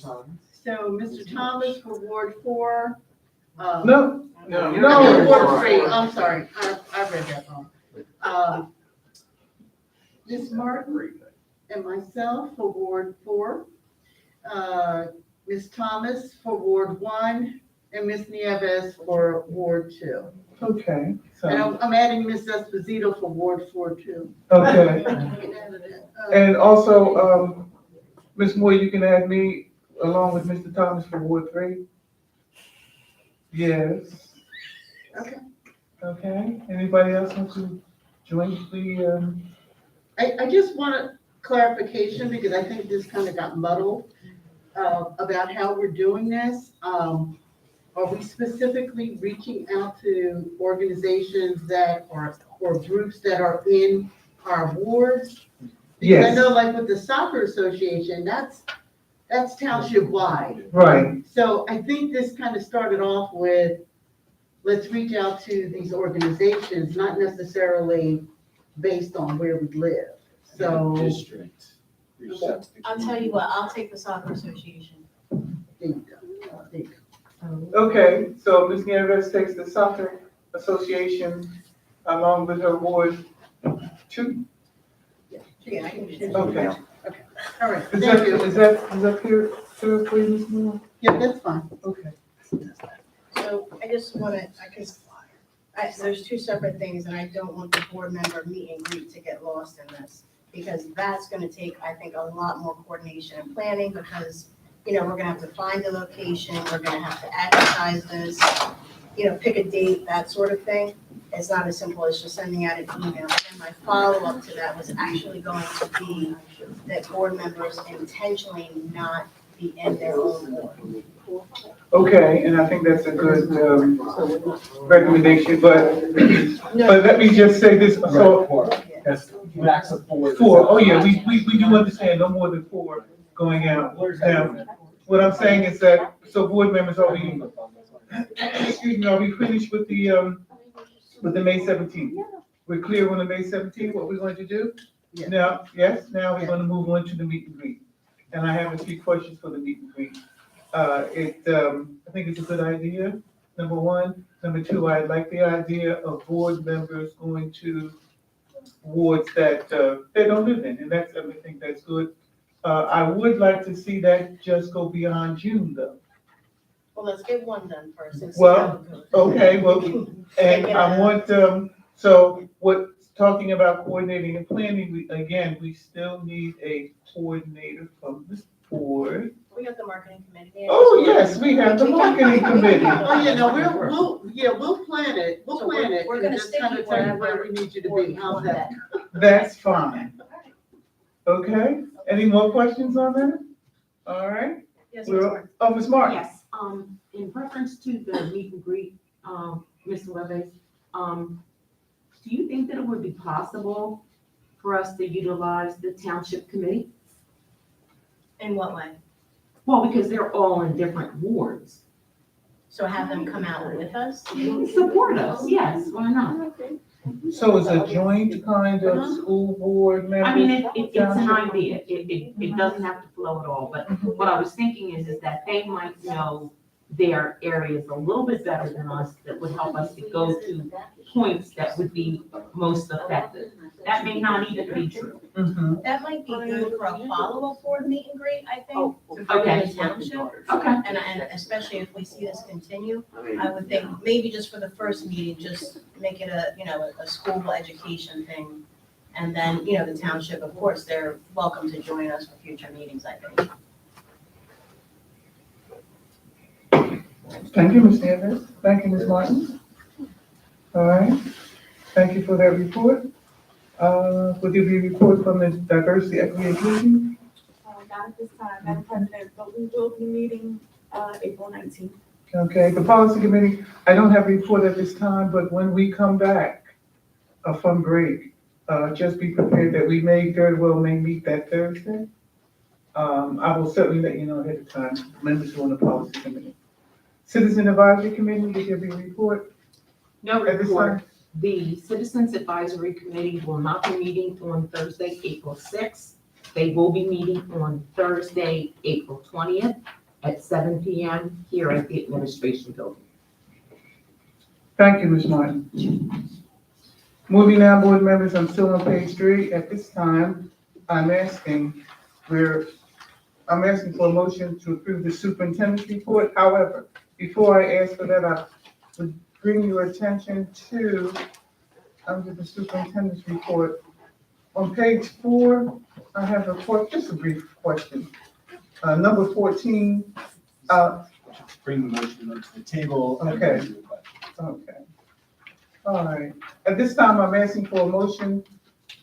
So, Mr. Thomas for Ward 4. No, No, Ward 3, I'm sorry, I read that wrong. Ms. Martin and myself for Ward 4. Ms. Thomas for Ward 1, and Ms. Nieves for Ward 2. okay, And so, I'm adding Ms. Esposito for Ward 4 too. okay. And also, Ms. Moore, you can add me along with Mr. Thomas for Ward 3? Yes. Okay. Okay, anybody else want to join the, I just want a clarification because I think this kind of got muddled about how we're doing this. Are we specifically reaching out to organizations that are, or groups that are in our wards? Because I yes, know like with the soccer association, that's township wide. right, So I think this kind of started off with, let's reach out to these organizations, not necessarily based on where we live. So, District. I'll tell you what, I'll take the soccer association. there you go. There you go. okay, so Ms. Nieves takes the soccer association along with her Ward 2? Yeah, I can do that. Okay. All right, Is thank that, you. is that clear for you, Ms. Moore? Yeah, that's fine. Okay. So I just want to, there's two separate things, and I don't want the board member meet and greet to get lost in this, because that's going to take, I think, a lot more coordination and planning, because, we're going to have to find a location, we're going to have to advertise this, pick a date, that sort of thing. It's not as simple as just sending out an email. And my follow-up to that was actually going to be that board members intentionally not be in their own ward. Okay, and I think that's a good recommendation, but let me just say this, so, That's max of 4. 4, oh yeah, we do understand, no more than 4 going out. Now, what I'm saying is that, so board members, are we finished with the May 17th? We're clear on the May 17th, what we're going to do? Yeah. Now, yes, now we're going to move on to the meet and greet. And I have a few questions for the meet and greet. I think it's a good idea, number one. Number two, I like the idea of board members going to wards that they don't live in, and I think that's good. I would like to see that just go beyond June, though. Well, let's get one done first and see Well, how it goes. Okay, well, and I want, so what, talking about coordinating and planning, we still need a coordinator from this board. We got the marketing committee. Oh, yes, we have the marketing committee. Oh, yeah, no, we'll plan it, we'll So plan it. we're gonna Just stick kind you of tell you where wherever we need you to board be, you how's want that? That's fine. Okay, any more questions on that? All right, Yes, Ms. Martin. Ms. Martin. Yes, in reference to the meet and greet, Mr. Levis, do you think that it would be possible for us to utilize the township committee? In what way? Well, because they're all in different wards. So have them come out with us? Support us, yes, why not? So it's a joint kind of school board member? I mean, it's an idea, it doesn't have to flow at all, but what I was thinking is that they might know their areas a little bit better than us, that would help us to go to points that would be most effective. That may not even be true. Mhm. That might be good for a follow-up board meet and greet, I think. Okay. For the township. Okay. And especially if we see this continue, I would think maybe just for the first meeting, just make it a school education thing. And then, the township, of course, they're welcome to join us for future meetings, I think. Thank you, Ms. Davis. Thank you, Ms. Martin. All right, thank you for that report. Would there be a report from the Diversity, Equity, Inclusion? Not at this time, Madam President, but we will be meeting April 19th. Okay, the policy committee, I don't have a report at this time, but when we come back from break, just be prepared that we may very well meet that Thursday. I will certainly let you know ahead of time, members who are on the policy committee. Citizen Advisory Committee, did there be a report? No At this report. time? The Citizens Advisory Committee will not be meeting on Thursday, April 6th. They will be meeting on Thursday, April 20th at 7 PM here at the Administration Building. Thank you, Ms. Martin. Moving now, board members, I'm still on page 3. At this time, I'm asking for a motion to approve the superintendent's report. However, before I ask for that, I would bring your attention to, under the superintendent's report, on page 4, I have just a brief question. Number 14, Bring the motion onto the table. and Okay. do the question. okay. All right. At this time, I'm asking for a motion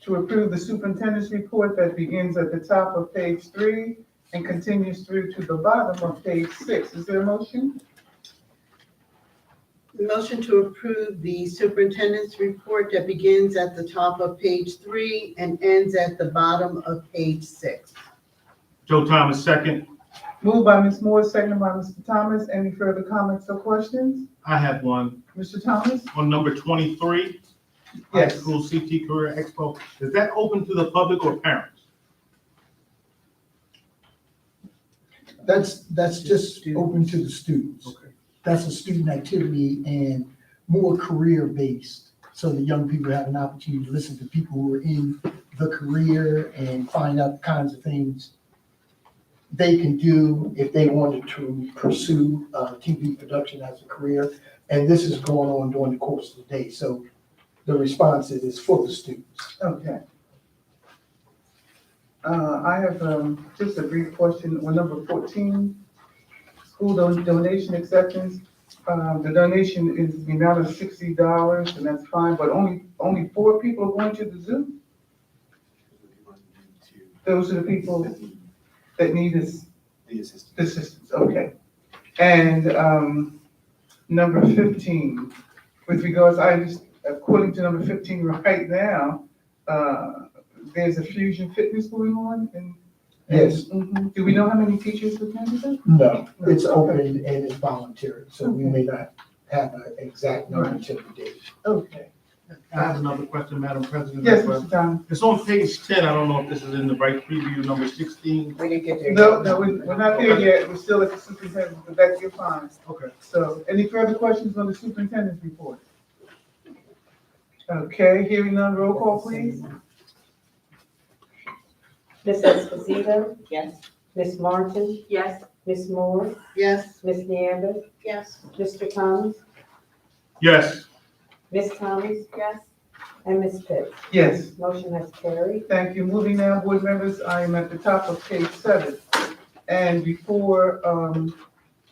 to approve the superintendent's report that begins at the top of page 3 and continues through to the bottom of page 6. Is there a motion? Motion to approve the superintendent's report that begins at the top of page 3 and ends at the bottom of page 6. Joe Thomas, second. Moved by Ms. Moore, seconded by Mr. Thomas. Any further comments or questions? I have one. Mr. Thomas? On number 23, High Yes. School CT Career Expo, is that open to the public or parents? That's just open to the students. Okay. That's a student activity and more career-based. So the young people have an opportunity to listen to people who are in the career and find out the kinds of things they can do if they wanted to pursue TV production as a career. And this is going on during the course of the day. So the response is for the students. Okay. I have just a brief question on number 14, school donation acceptance. The donation is the amount of $60, and that's fine, but only 4 people are going to the zoo? Those are the people that need this The assistant. assistance, okay. And number 15, with regards, according to number 15 right now, there's a fusion fitness going on and. Yes. Mhm. Do we know how many teachers attended it? No, it's open and it's voluntary, so we may not have an exact number until the day. Okay. I have another question, Madam President. Yes, Mr. Thomas. It's on page 10. I don't know if this is in the right preview, number 16. We didn't get there. No, we're not there yet. We're still at the superintendent, but that's your fine. Okay. So any further questions on the superintendent's report? Okay, hearing none, roll call, please. Ms. Esposito, Yes. Ms. Martin, Yes. Ms. Moore, Yes. Ms. Neander, Yes. Mr. Thomas, Yes. Ms. Thomas, Yes. and Ms. Pitts. Yes, Motion has carried. thank you. Moving now, board members, I am at the top of page 7. And before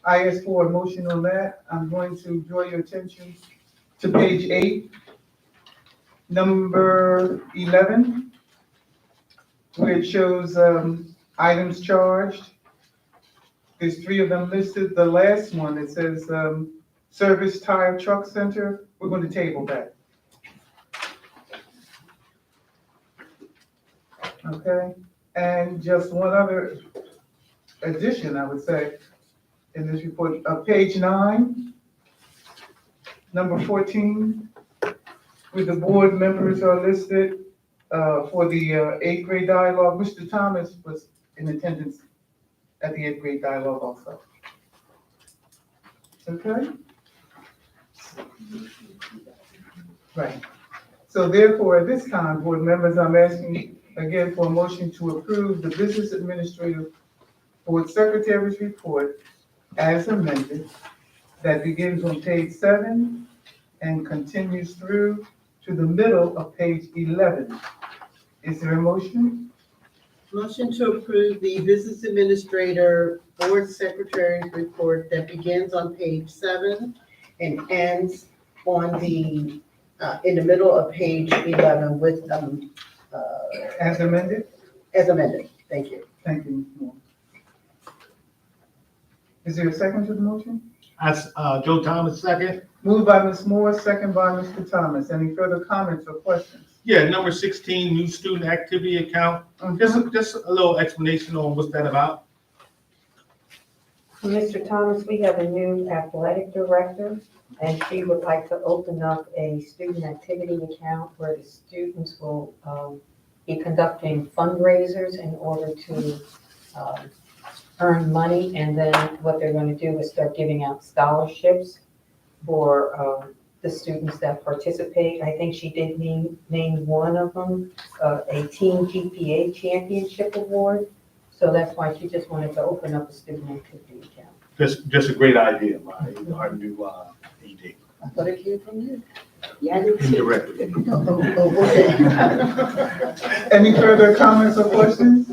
I ask for a motion on that, I'm going to draw your attention to page 8, number 11, where it shows items charged. There's 3 of them listed. The last one, it says Service Tire Truck Center. We're going to table that. Okay, and just one other addition, I would say, in this report, page 9, number 14, where the board members are listed for the 8th grade dialogue. Mr. Thomas was in attendance at the 8th grade dialogue also. Okay? Right. So therefore, at this time, board members, I'm asking again for a motion to approve the business administrative board secretary's report as amended that begins on page 7 and continues through to the middle of page 11. Is there a motion? Motion to approve the business administrator board secretary's report that begins on page 7 and ends on the, in the middle of page 11 with, As amended? as amended. Thank you. Thank you, Ms. Moore. Is there a second to the motion? That's Joe Thomas, second. Moved by Ms. Moore, second by Mr. Thomas. Any further comments or questions? Yeah, number 16, new student activity account. Just a little explanation on what's that about. Mr. Thomas, we have a new athletic director, and she would like to open up a student activity account where the students will be conducting fundraisers in order to earn money, and then what they're going to do is start giving out scholarships for the students that participate. I think she did name one of them a Team GPA Championship Award. So that's why she just wanted to open up a student activity account. Just a great idea by our new ED. I thought it came from you. Yeah, I did too. Indirectly. Any further comments or questions?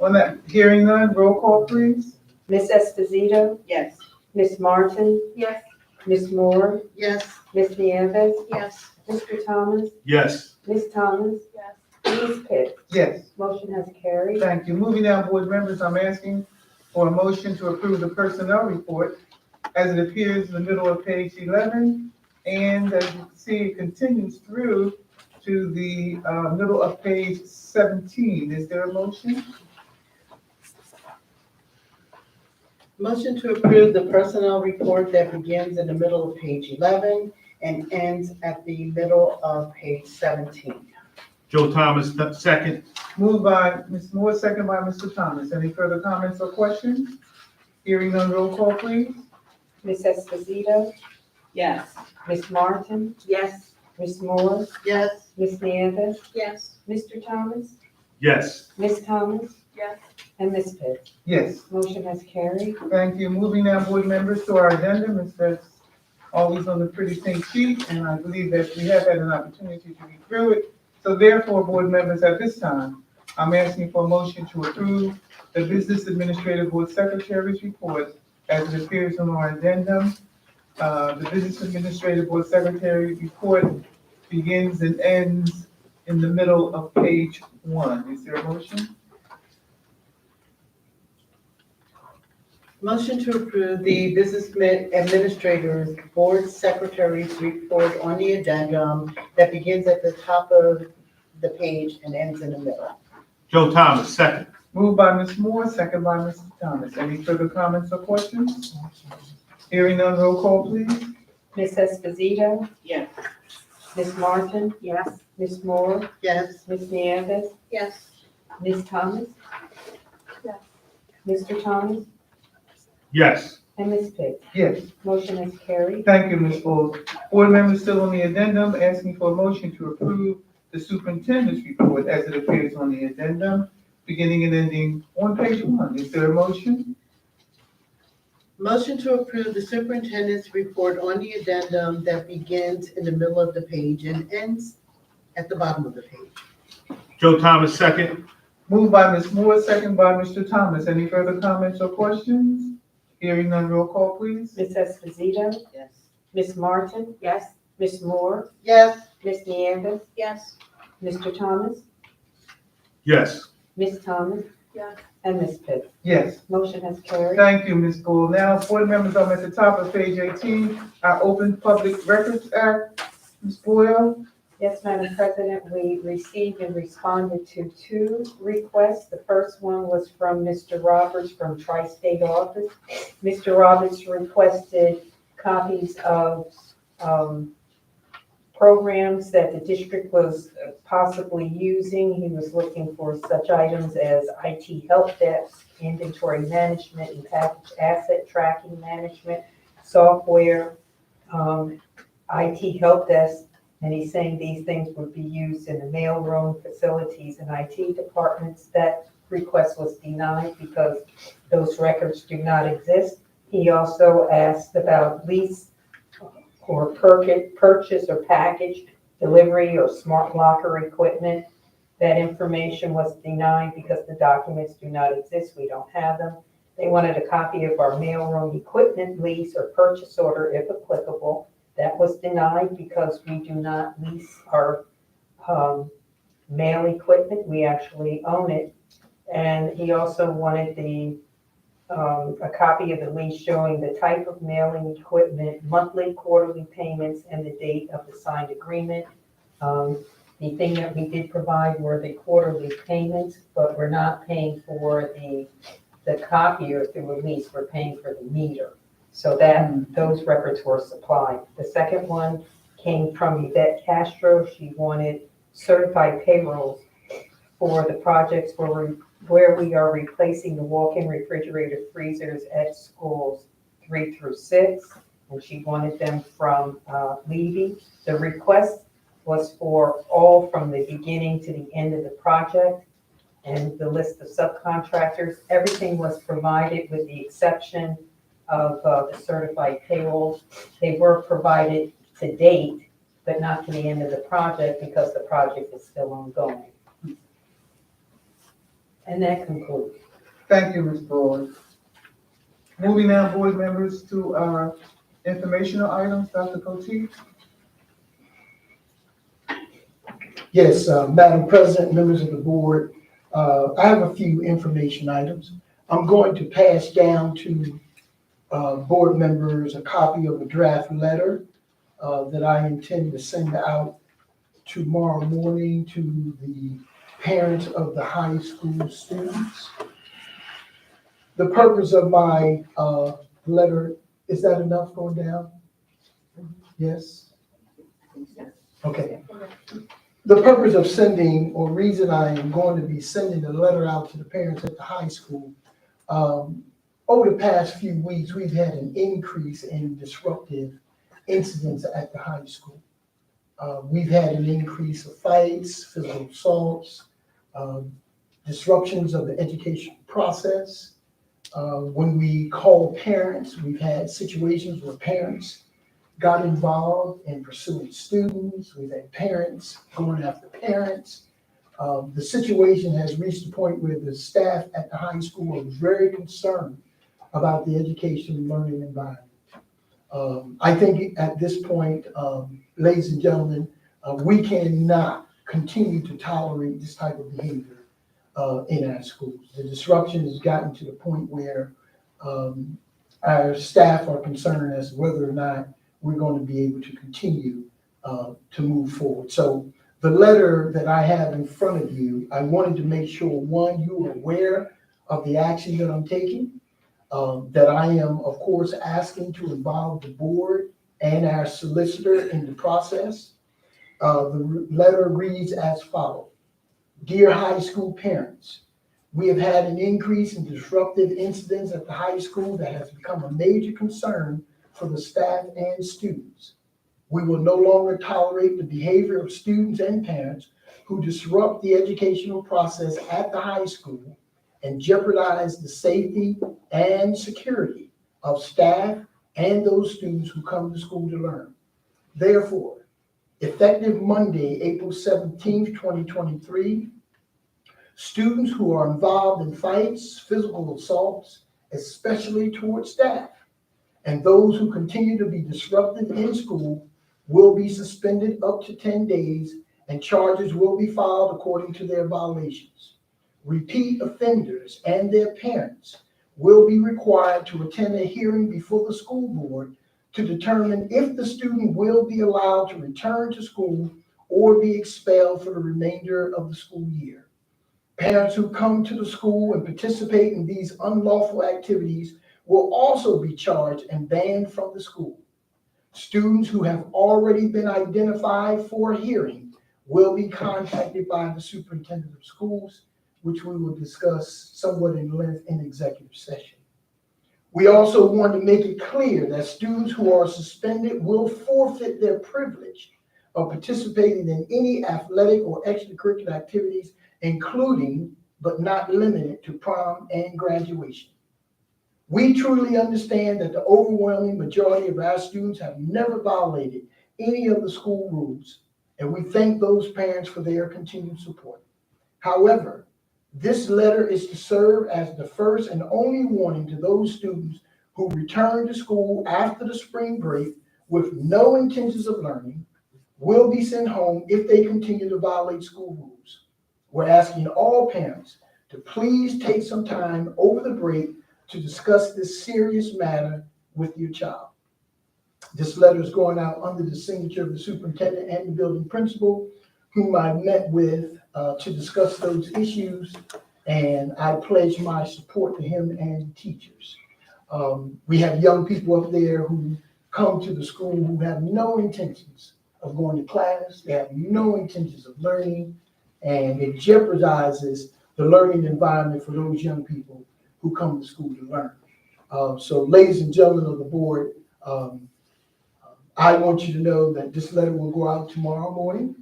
On that, hearing none, roll call please. Ms. Esposito, Yes. Ms. Martin, Yes. Ms. Moore, Yes. Ms. Nieves, Yes. Mr. Thomas, Yes. Ms. Thomas, Yes. Ms. Pitts. Yes. Motion has carried. Thank you. Moving down, board members, I'm asking for a motion to approve the personnel report as it appears in the middle of page 11. And as you can see, it continues through to the middle of page 17. Is there a motion? Motion to approve the personnel report that begins in the middle of page 11 and ends at the middle of page 17. Joe Thomas, second. Moved by Ms. Moore, second by Mr. Thomas. Any further comments or questions? Hearing none, roll call please. Ms. Esposito, Yes. Ms. Martin, Yes. Ms. Moore, Yes. Ms. Nieves, Yes. Mr. Thomas, Yes. Ms. Thomas, Yes. and Ms. Pitts. Yes. Motion has carried. Thank you. Moving now, board members, to our addendum. It says always on the pretty pink sheet, and I believe that we have had an opportunity to read through it. So therefore, board members, at this time, I'm asking for a motion to approve the Business Administrative Board Secretary's report as it appears on our addendum. The Business Administrative Board Secretary report begins and ends in the middle of page 1. Is there a motion? Motion to approve the Business Administrator's Board Secretary's report on the addendum that begins at the top of the page and ends in the middle. Joe Thomas, second. Moved by Ms. Moore, second by Mr. Thomas. Any further comments or questions? Hearing none, roll call please. Ms. Esposito, Yes. Ms. Martin, Yes. Ms. Moore, Yes. Ms. Nieves, Yes. Ms. Thomas, Yes. Mr. Thomas, Yes. and Ms. Pitts. Yes. Motion has carried. Thank you, Ms. Bowles. Board members still on the addendum, asking for a motion to approve the superintendent's report as it appears on the addendum, beginning and ending on page 1. Is there a motion? Motion to approve the superintendent's report on the addendum that begins in the middle of the page and ends at the bottom of the page. Joe Thomas, second. Moved by Ms. Moore, second by Mr. Thomas. Any further comments or questions? Hearing none, roll call please. Ms. Esposito, Yes. Ms. Martin, Yes. Ms. Moore, Yes. Ms. Nieves, Yes. Mr. Thomas, Yes. Ms. Thomas, Yes. and Ms. Pitts. Yes. Motion has carried. Thank you, Ms. Bowles. Now, board members, I'm at the top of page 18, our Open Public Records Act. Ms. Boyle? Yes, Madam President, we received and responded to 2 requests. The first one was from Mr. Roberts from Tri-State Office. Mr. Roberts requested copies of programs that the district was possibly using. He was looking for such items as IT help desk, inventory management, and package asset tracking management, software, IT help desk. And he's saying these things would be used in the mailroom, facilities, and IT departments. That request was denied because those records do not exist. He also asked about lease or purchase or package delivery or smart locker equipment. That information was denied because the documents do not exist. We don't have them. They wanted a copy of our mailroom equipment lease or purchase order if applicable. That was denied because we do not lease our mail equipment. We actually own it. And he also wanted a copy of the lease showing the type of mailing equipment, monthly, quarterly payments, and the date of the signed agreement. The thing that we did provide were the quarterly payments, but we're not paying for the the copier through a lease, we're paying for the meter. So that, those records were supplied. The second one came from Yvette Castro. She wanted certified payrolls for the projects where we are replacing the walk-in refrigerator freezers at schools 3 through 6. And she wanted them from Levy. The request was for all from the beginning to the end of the project, and the list of subcontractors. Everything was provided with the exception of the certified payrolls. They were provided to date, but not to the end of the project because the project is still ongoing. And that concludes. Thank you, Ms. Broad. Moving now, board members, to our informational items. Dr. Cote? Yes, Madam President, members of the board, I have a few information items. I'm going to pass down to board members a copy of a draft letter that I intend to send out tomorrow morning to the parents of the high school students. The purpose of my letter, is that enough going down? Yes? Okay. The purpose of sending, or reason I am going to be sending a letter out to the parents at the high school, over the past few weeks, we've had an increase in disruptive incidents at the high school. We've had an increase of fights, physical assaults, disruptions of the education process. When we call parents, we've had situations where parents got involved in pursuing students. We've had parents going after parents. The situation has reached a point where the staff at the high school are very concerned about the education and learning environment. I think at this point, ladies and gentlemen, we cannot continue to tolerate this type of behavior in our schools. The disruption has gotten to the point where our staff are concerned as to whether or not we're going to be able to continue to move forward. So the letter that I have in front of you, I wanted to make sure, one, you are aware of the action that I'm taking, that I am, of course, asking to involve the board and our solicitor in the process. The letter reads as follows. Dear high school parents, we have had an increase in disruptive incidents at the high school that has become a major concern for the staff and students. We will no longer tolerate the behavior of students and parents who disrupt the educational process at the high school and jeopardize the safety and security of staff and those students who come to school to learn. Therefore, effective Monday, April 17th, 2023, students who are involved in fights, physical assaults, especially towards staff, and those who continue to be disruptive in school will be suspended up to 10 days and charges will be filed according to their violations. Repeat offenders and their parents will be required to attend a hearing before the school board to determine if the student will be allowed to return to school or be expelled for the remainder of the school year. Parents who come to the school and participate in these unlawful activities will also be charged and banned from the school. Students who have already been identified for a hearing will be contacted by the superintendent of schools, which we will discuss somewhat in length in executive session. We also want to make it clear that students who are suspended will forfeit their privilege of participating in any athletic or extracurricular activities, including but not limited to prom and graduation. We truly understand that the overwhelming majority of our students have never violated any of the school rules, and we thank those parents for their continued support. However, this letter is to serve as the first and only warning to those students who return to school after the spring break with no intentions of learning, will be sent home if they continue to violate school rules. We're asking all parents to please take some time over the break to discuss this serious matter with your child. This letter is going out under the signature of the superintendent and the building principal, whom I met with to discuss those issues. and I pledge my support to him and teachers. We have young people up there who come to the school who have no intentions of going to class, they have no intentions of learning, and it jeopardizes the learning environment for those young people who come to school to learn. So ladies and gentlemen of the board, I want you to know that this letter will go out tomorrow morning.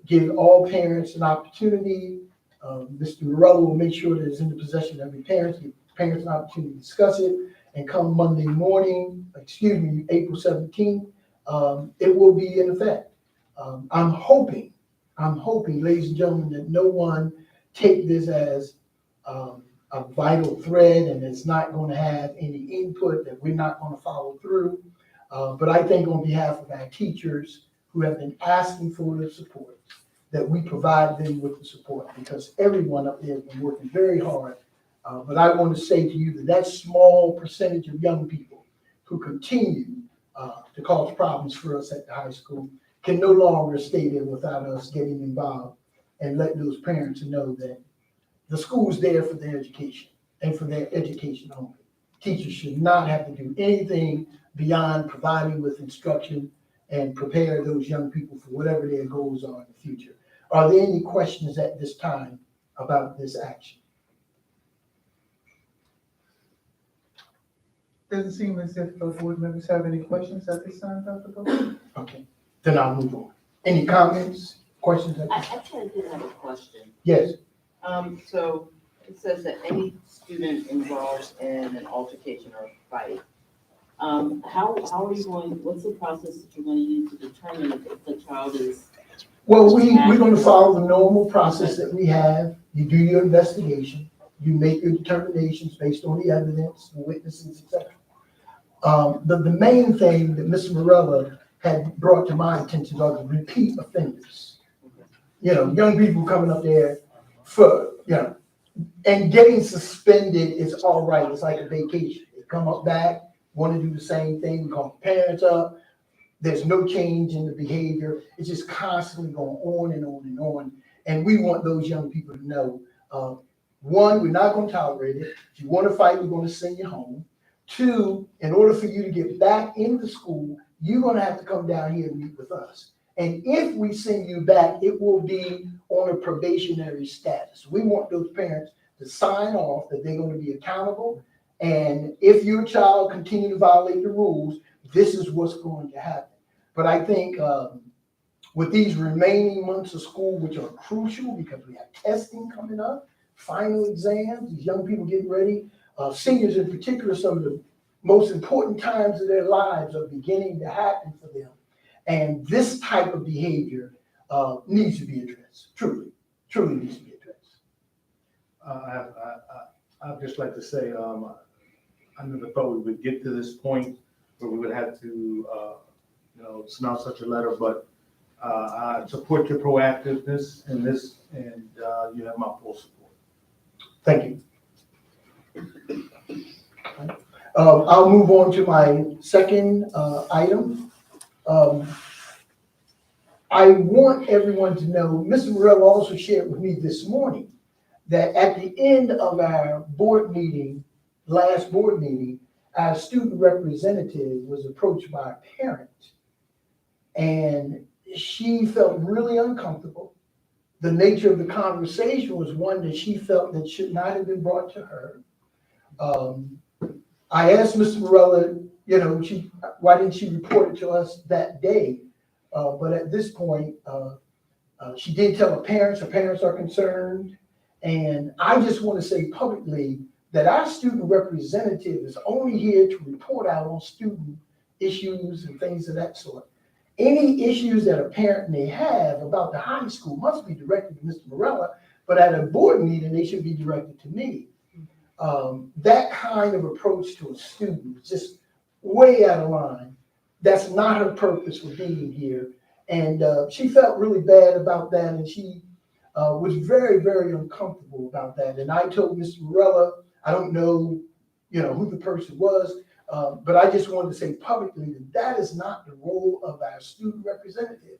Give all parents an opportunity. Mr. Morello will make sure that it's in the possession of every parent, give parents an opportunity to discuss it, and come Monday morning, April 17th, it will be in effect. I'm hoping, ladies and gentlemen, that no one take this as a vital thread and it's not going to have any input, that we're not going to follow through. But I think on behalf of our teachers who have been asking for the support, that we provide them with the support, because everyone up there has been working very hard. But I want to say to you that that small percentage of young people who continue to cause problems for us at the high school can no longer stay there without us getting involved and letting those parents know that the school's there for their education and for their education only. Teachers should not have to do anything beyond providing with instruction and prepare those young people for whatever their goals are in the future. Are there any questions at this time about this action? Doesn't seem as if the board members have any questions at this time, Dr. Bowles. Okay, then I'll move on. Any comments, questions? At this? Actually, I did have a question. Yes. So it says that any student involved in an altercation or fight, how are you going, what's the process that you're going to use to determine if the child is? Well, we're going to follow the normal process that we have. You do your investigation, you make your determinations based on the evidence, the witnesses, etc. The main thing that Mr. Morella had brought to my attention are the repeat offenders. You know, young people coming up there for, and getting suspended is all right. It's like a vacation. They come up back, want to do the same thing, we call parents up. There's no change in the behavior. It's just constantly going on and on and on. And we want those young people to know, one, we're not going to tolerate it. If you want to fight, we're going to send you home. Two, in order for you to get back into school, you're going to have to come down here and meet with us. And if we send you back, it will be on a probationary status. We want those parents to sign off that they're going to be accountable. And if your child continue to violate the rules, this is what's going to happen. But I think with these remaining months of school, which are crucial because we have testing coming up, final exams, these young people getting ready, seniors in particular, some of the most important times of their lives are beginning to happen for them. And this type of behavior needs to be addressed, truly needs to be addressed. I'd just like to say, I never thought we would get to this point where we would have to, send out such a letter, but I support your proactiveness in this, and you have my full support. Thank you. I'll move on to my second item. I want everyone to know, Mr. Morell also shared with me this morning that at the end of our board meeting, last board meeting, our student representative was approached by a parent, and she felt really uncomfortable. The nature of the conversation was one that she felt that should not have been brought to her. I asked Mr. Morella, why didn't she report it to us that day? But at this point, she did tell her parents are concerned. And I just want to say publicly that our student representative is only here to report out on student issues and things of that sort. Any issues that a parent may have about the high school must be directed to Mr. Morella, but at a board meeting, they should be directed to me. That kind of approach to a student is just way out of line. That's not her purpose for being here. And she felt really bad about that, and she was very, very uncomfortable about that. And I told Mr. Morella, I don't know, who the person was, but I just wanted to say publicly that that is not the role of our student representative.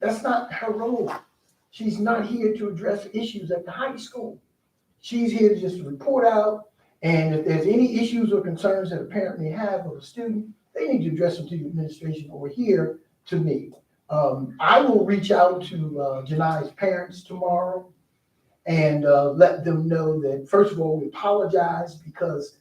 That's not her role. She's not here to address issues at the high school. She's here to just report out, and if there's any issues or concerns that a parent may have of a student, they need to address them to the administration or here to me. I will reach out to Janai's parents tomorrow and let them know that, first of all, we apologize because,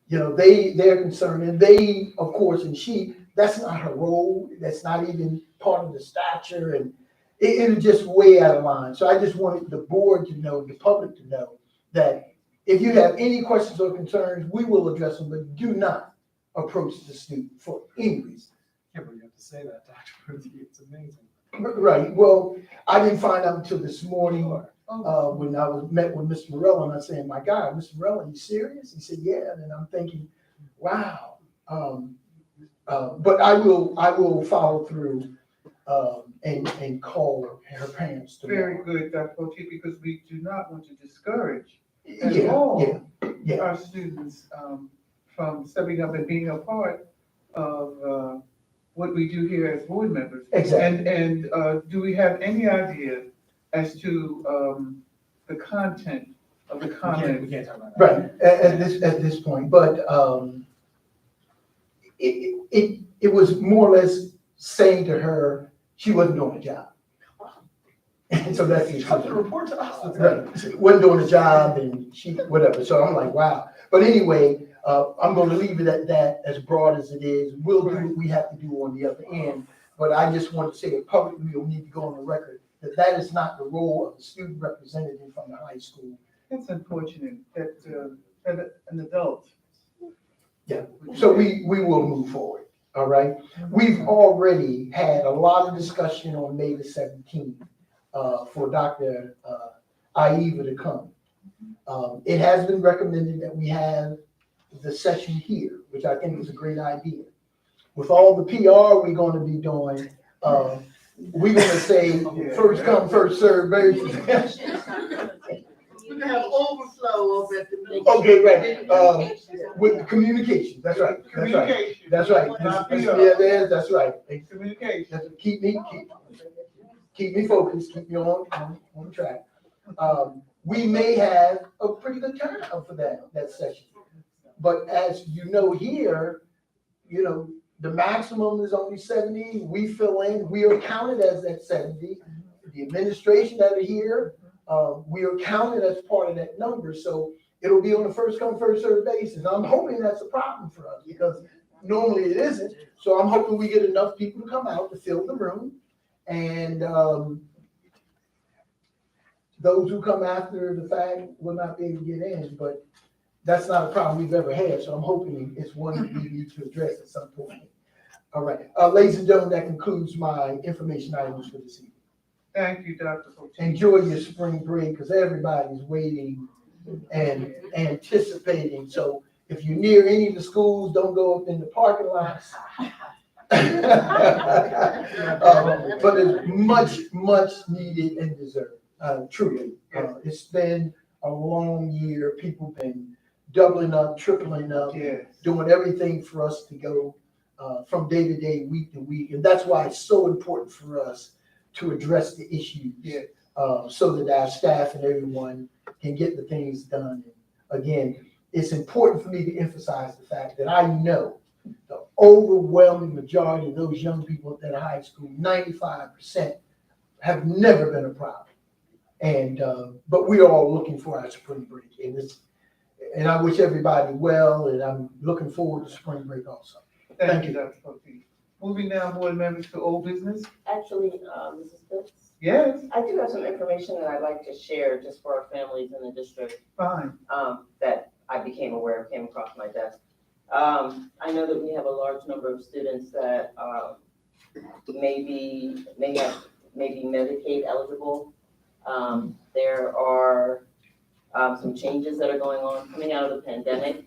they're concerned, and they, of course, and she, that's not her role, that's not even part of the stature, and it's just way out of line. So I just wanted the board to know, the public to know, that if you have any questions or concerns, we will address them, but do not approach the student for any reason. Can't believe you have to say that, Dr. Ruthie. It's amazing. Right, well, I didn't find out until this morning, when I met with Mr. Morella, and I said, my God, Mr. Morella, you serious? He said, yeah, and I'm thinking, wow. But I will follow through, and call her parents tomorrow. Very good, Dr. Poteet, because we do not want to discourage at Yeah, all yeah. our students from stepping up and being a part of what we do here as board members. Exactly. And do we have any idea as to the content of the We comment? can't talk about that. Right, at this point, but it was more or less saying to her, she wasn't doing the job. And so that's the Come to report to us. right, she wasn't doing the job, and she, whatever, so I'm like, wow. But anyway, I'm gonna leave it at that, as broad as it is. We'll do what we have to do on the other end, but I just want to say it publicly, we'll need to go on the record, that is not the role of the student representative from the high school. It's unfortunate that an adult. Yeah, so we will move forward, all right? We've already had a lot of discussion on May the 17th for Dr. Aiva to come. It has been recommended that we have the session here, which I think is a great idea. With all the PR we're going to be doing, we're going to say first come, first serve basis. We're gonna have overflow over at the middle. Okay, right. With communication, that's right. That's right. Communication. That's right. Not That's- PR. yeah, that's right. Communication. Keep me focused, keep me on track. We may have a pretty good turnout for that session. But as you know here, the maximum is only 70. We fill in, we are counted as that 70. The administration that are here, we are counted as part of that number. So it'll be on a first come, first served basis. I'm hoping that's a problem for us because normally it isn't. So I'm hoping we get enough people to come out to fill the room. And those who come after the fact will not be able to get in, but that's not a problem we've ever had. So I'm hoping it's one that we need to address at some point. All right, ladies and gentlemen, that concludes my information items for this evening. Thank you, Dr. Poteet. Enjoy your spring break because everybody's waiting and anticipating. So if you're near any of the schools, don't go up in the parking lots. But it's much needed and deserved, truly. It's been a long year. People been doubling up, tripling up, Yes. doing everything for us to go from day to day, week to week. And that's why it's so important for us to address the issues. Yes. So that our staff and everyone can get the things done. Again, it's important for me to emphasize the fact that I know the overwhelming majority of those young people at high school, 95%, have never been a problem. And but we're all looking for our spring break, and I wish everybody well, and I'm looking forward to spring break also. Thank you, Dr. Poteet. Moving now, board members, to old business. Actually, Mrs. Fitz, Yes, I do have some information that I'd like to share just for our families in the district, fine. that I became aware of, came across my desk. I know that we have a large number of students that, may be Medicaid eligible. There are, some changes that are going on coming out of the pandemic,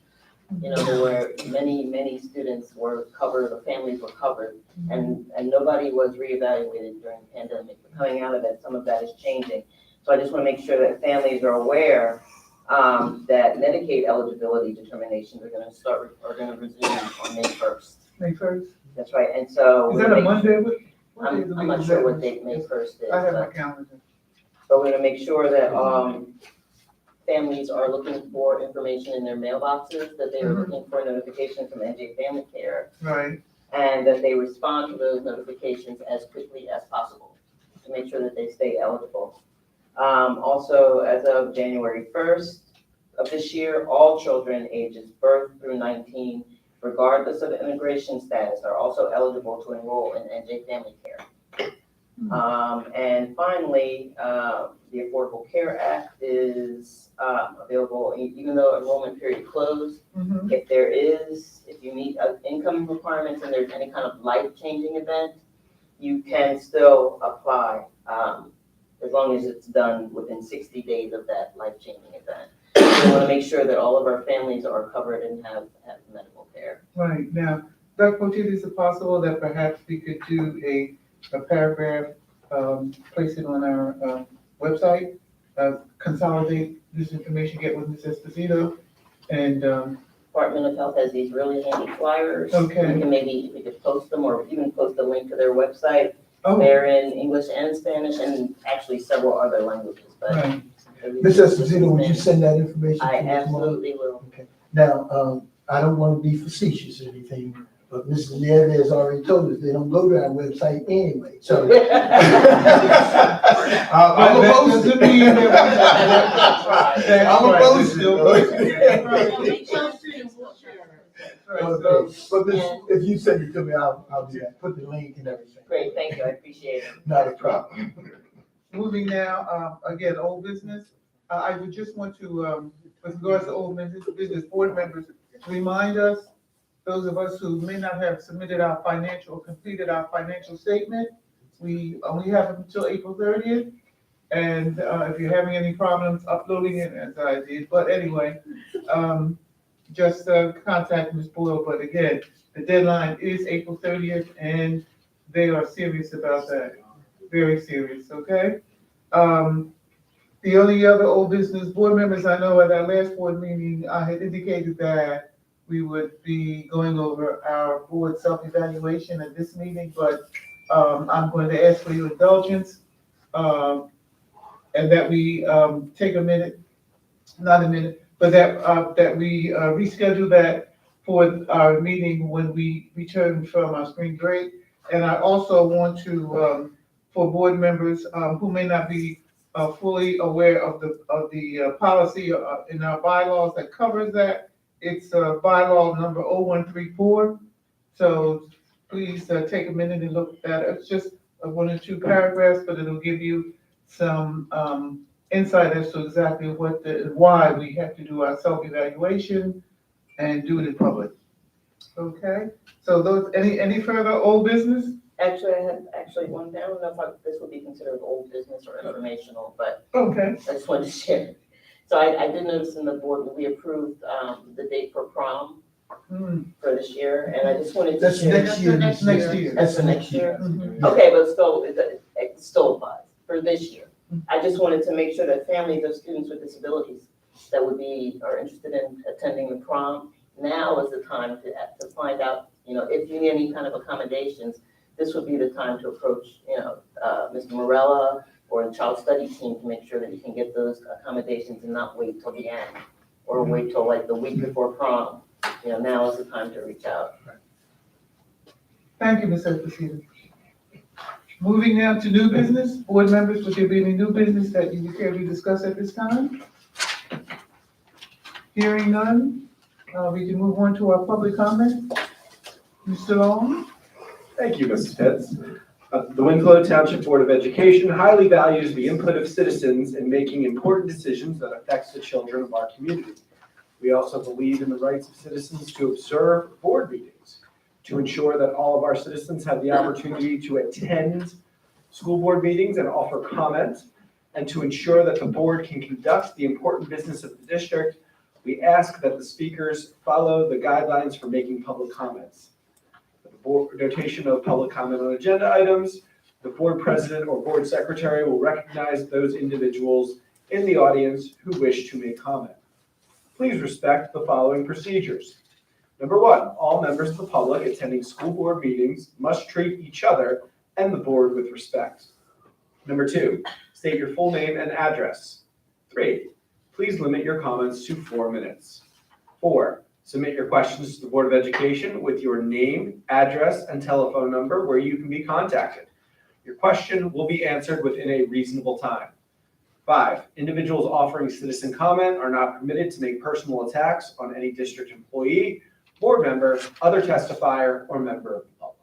where many students were covered, or families were covered, and nobody was reevaluated during the pandemic. But coming out of it, some of that is changing. So I just want to make sure that families are aware that Medicaid eligibility determinations are going to resume on May 1st. May 1st. That's right, and so. Is that a Monday? I'm not sure what date May 1st is. I have my but- calendar. So we're gonna make sure that, families are looking for information in their mailboxes, that they are looking for a notification from NJ Family Care, Right, and that they respond to those notifications as quickly as possible to make sure that they stay eligible. Also, as of January 1st of this year, all children ages birth through 19, regardless of immigration status, are also eligible to enroll in NJ Family Care. And finally, the Affordable Care Act is available, even though enrollment period closed. mhm, If you meet income requirements and there's any kind of life-changing event, you can still apply, as long as it's done within 60 days of that life-changing event. We want to make sure that all of our families are covered and have medical care. right. Now, Dr. Poteet, is it possible that perhaps we could do a paragraph, place it on our website, consolidate this information, get with Ms. Esposito, and, Department of Health has these really handy flyers. Okay. We could post them or even post a link to their website. oh, They're in English and Spanish and actually several other languages, but. right, Ms. Esposito, would you send that information to I us tomorrow? absolutely will. Now, I don't want to be facetious or anything, but Mrs. Nieves already told us they don't go to our website anyway, so. I'm opposed to being there. I'm opposed to it. But if you send it to me, I'll do that, put the link and everything. Great, thank you, I appreciate it. Not a problem. moving now, again, old business. I would just want to, with regards to old business, board members, remind us, those of us who may not have submitted our completed our financial statement, we only have until April 30th. And if you're having any problems uploading it, as I did, but anyway, just contact Ms. Boyle. But again, the deadline is April 30th, and they are serious about that, very serious, okay? The only other old business board members, I know at our last board meeting, I had indicated that we would be going over our board self-evaluation at this meeting, but I'm going to ask for your indulgence, and that we take a minute, not a minute, but that we reschedule that for our meeting when we return from our spring break. And I also want to, for board members who may not be fully aware of the policy in our bylaws that covers that, it's bylaw number 0134. So please take a minute and look at it. It's just 1 or 2 paragraphs, but it'll give you some insight as to exactly why we have to do our self-evaluation and do it in public. Okay, so those, any further old business? Actually, I had one thing. I don't know if this would be considered old business or informational, but Okay, I just wanted to share. So I did notice in the board that we approved the date for prom for this year, and I just wanted to That's share. next year. That's next year. That's for next year? Mhm. Okay, but it still applies for this year. I just wanted to make sure that families of students with disabilities that are interested in attending the prom, now is the time to find out, if you need any kind of accommodations, this would be the time to approach, Mr. Morella or the child study team to make sure that you can get those accommodations and not wait till the end or wait till like the week before prom. Now is the time to reach out. Thank you, Ms. Esposito. Moving now to new business. Board members, would there be any new business that you would care to discuss at this time? Hearing none, we can move on to our public comment. Mr. Long? Thank you, Mrs. Pitts. The Winslow Township Board of Education highly values the input of citizens in making important decisions that affect the children of our community. We also believe in the rights of citizens to observe board meetings, to ensure that all of our citizens have the opportunity to attend school board meetings and offer comment, and to ensure that the board can conduct the important business of the district. We ask that the speakers follow the guidelines for making public comments. Notation of public comment on agenda items. The board president or board secretary will recognize those individuals in the audience who wish to make comment. Please respect the following procedures. Number 1, all members of the public attending school board meetings must treat each other and the board with respect. Number 2, state your full name and address. 3, Please limit your comments to 4 minutes. 4, submit your questions to the Board of Education with your name, address, and telephone number where you can be contacted. Your question will be answered within a reasonable time. 5, individuals offering citizen comment are not permitted to make personal attacks on any district employee, board member, other testifier, or member of the public.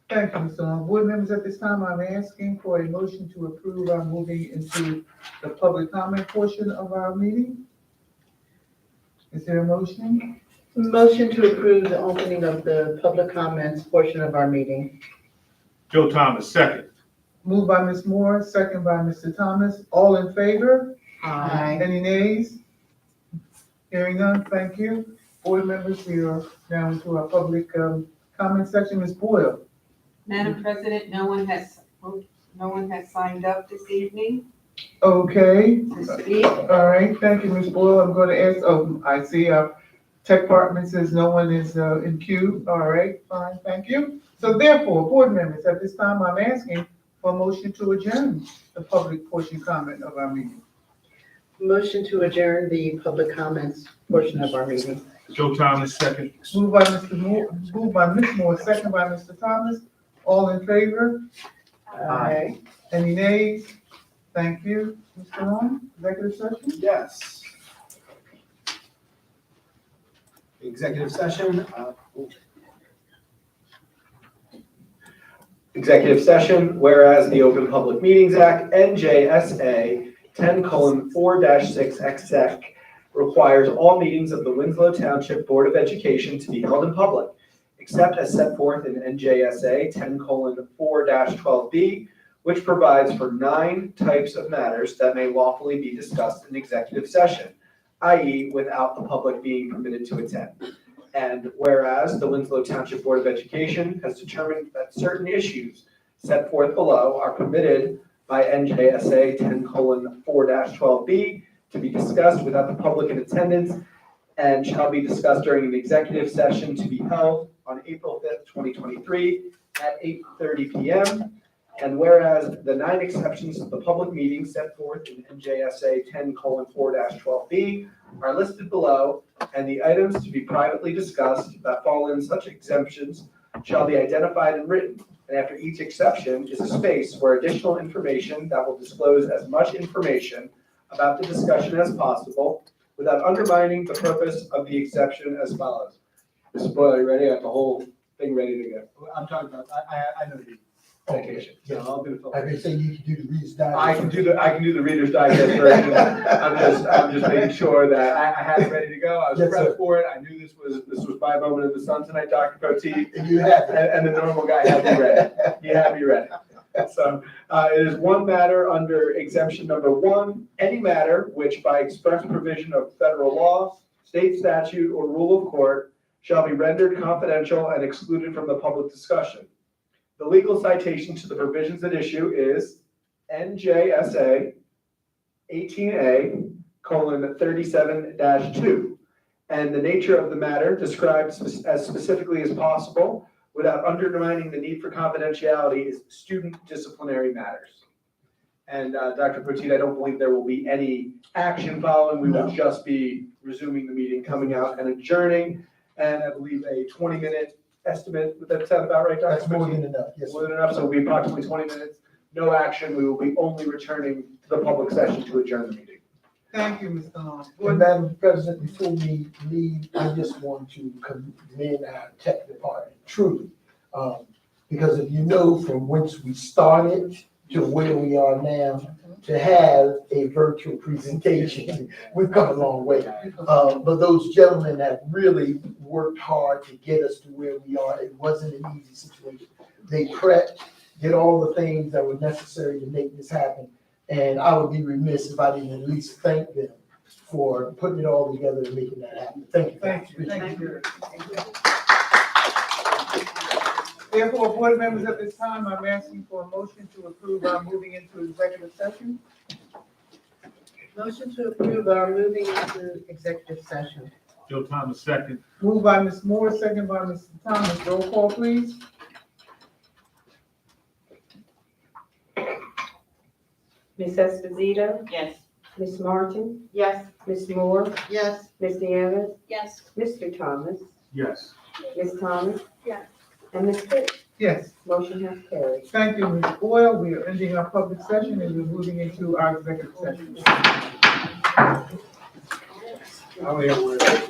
Thank you, Mr. Long. Board members, at this time, I'm asking for a motion to approve our moving into the public comment portion of our meeting. Is there a motion? Motion to approve the opening of the public comments portion of our meeting. Joe Thomas, second. Moved by Ms. Moore, second by Mr. Thomas. All in favor? Aye. Any nays? Hearing none, thank you. Board members, we are now into our public comment section. Ms. Boyle. Madam President, no one has signed up this evening Okay. to speak. All right, thank you, Ms. Boyle. I'm going to ask, I see our tech department says no one is in queue. All right, fine, thank you. So therefore, board members, at this time, I'm asking for a motion to adjourn the public portion comment of our meeting. Motion to adjourn the public comments portion of our meeting. Joe Thomas, second. Moved by Mr. Moore, moved by Ms. Moore, second by Mr. Thomas. All in favor? Aye. Any nays? Thank you. Mr. Long, executive session? Yes. Executive session. Executive session, whereas the Open Public Meetings Act, NJSA 10:4-6 exec requires all meetings of the Winslow Township Board of Education to be held in public, except as set forth in NJSA 10:4-12B, which provides for 9 types of matters that may lawfully be discussed in executive session, i.e. without the public being permitted to attend. And whereas the Winslow Township Board of Education has determined that certain issues set forth below are permitted by NJSA 10:4-12B to be discussed without the public in attendance and shall be discussed during an executive session to be held on April 5th, 2023 at 8:30 p.m. And whereas the 9 exceptions to the public meeting set forth in NJSA 10:4-12B are listed below, and the items to be privately discussed that fall in such exemptions shall be identified and written. And after each exception is a space for additional information that will disclose as much information about the discussion as possible without undermining the purpose of the exception as follows. Mr. Boyle, are you ready? I have the whole thing ready to go. I'm talking about, I know the. Citation. So I'll do the. I can say you can do the Reader's Digest. I can do the Reader's Digest version. I'm just making sure that I had it ready to go. I was Yes, prepped sir. for it. I knew this was my moment in the sun tonight, Dr. Poteet. And you have it. And the normal guy had me ready. He had me ready. So it is one matter under exemption number 1, any matter which by express provision of federal law, state statute, or rule of court shall be rendered confidential and excluded from the public discussion. The legal citation to the provisions at issue is NJSA 18A:37-2, and the nature of the matter described as specifically as possible without undermining the need for confidentiality is student disciplinary matters. And Dr. Poteet, I don't believe there will be any action following. We will just be resuming the meeting, coming out and adjourning, and I believe a 20-minute estimate. Would that sound about right, Dr. That's more Poteet? than enough, yes. More than enough, so it'll be approximately 20 minutes. No action. We will be only returning to the public session to adjourn the meeting. Thank you, Mr. Long. And Madam President, before we leave, I just want to commend our tech department, truly. Because if you know from whence we started to where we are now, to have a virtual presentation, we've come a long way. But those gentlemen have really worked hard to get us to where we are. It wasn't an easy situation. They prepped, did all the things that were necessary to make this happen. And I would be remiss if I didn't at least thank them for putting it all together and making that happen. Thank you. Thank you. Thank you. Therefore, board members, at this time, I'm asking for a motion to approve our moving into executive session. Motion to approve our moving into executive session. Joe Thomas, second. Moved by Ms. Moore, second by Mr. Thomas. Roll call, please. Ms. Esposito, Yes. Ms. Martin, Yes. Ms. Moore, Yes. Ms. Nieves, Yes. Mr. Thomas, Yes. Ms. Thomas, Yes. and Ms. Pitts. Yes, Motion has carried. thank you, Ms. Boyle. We are ending our public session and we're moving into our executive session. I only have one.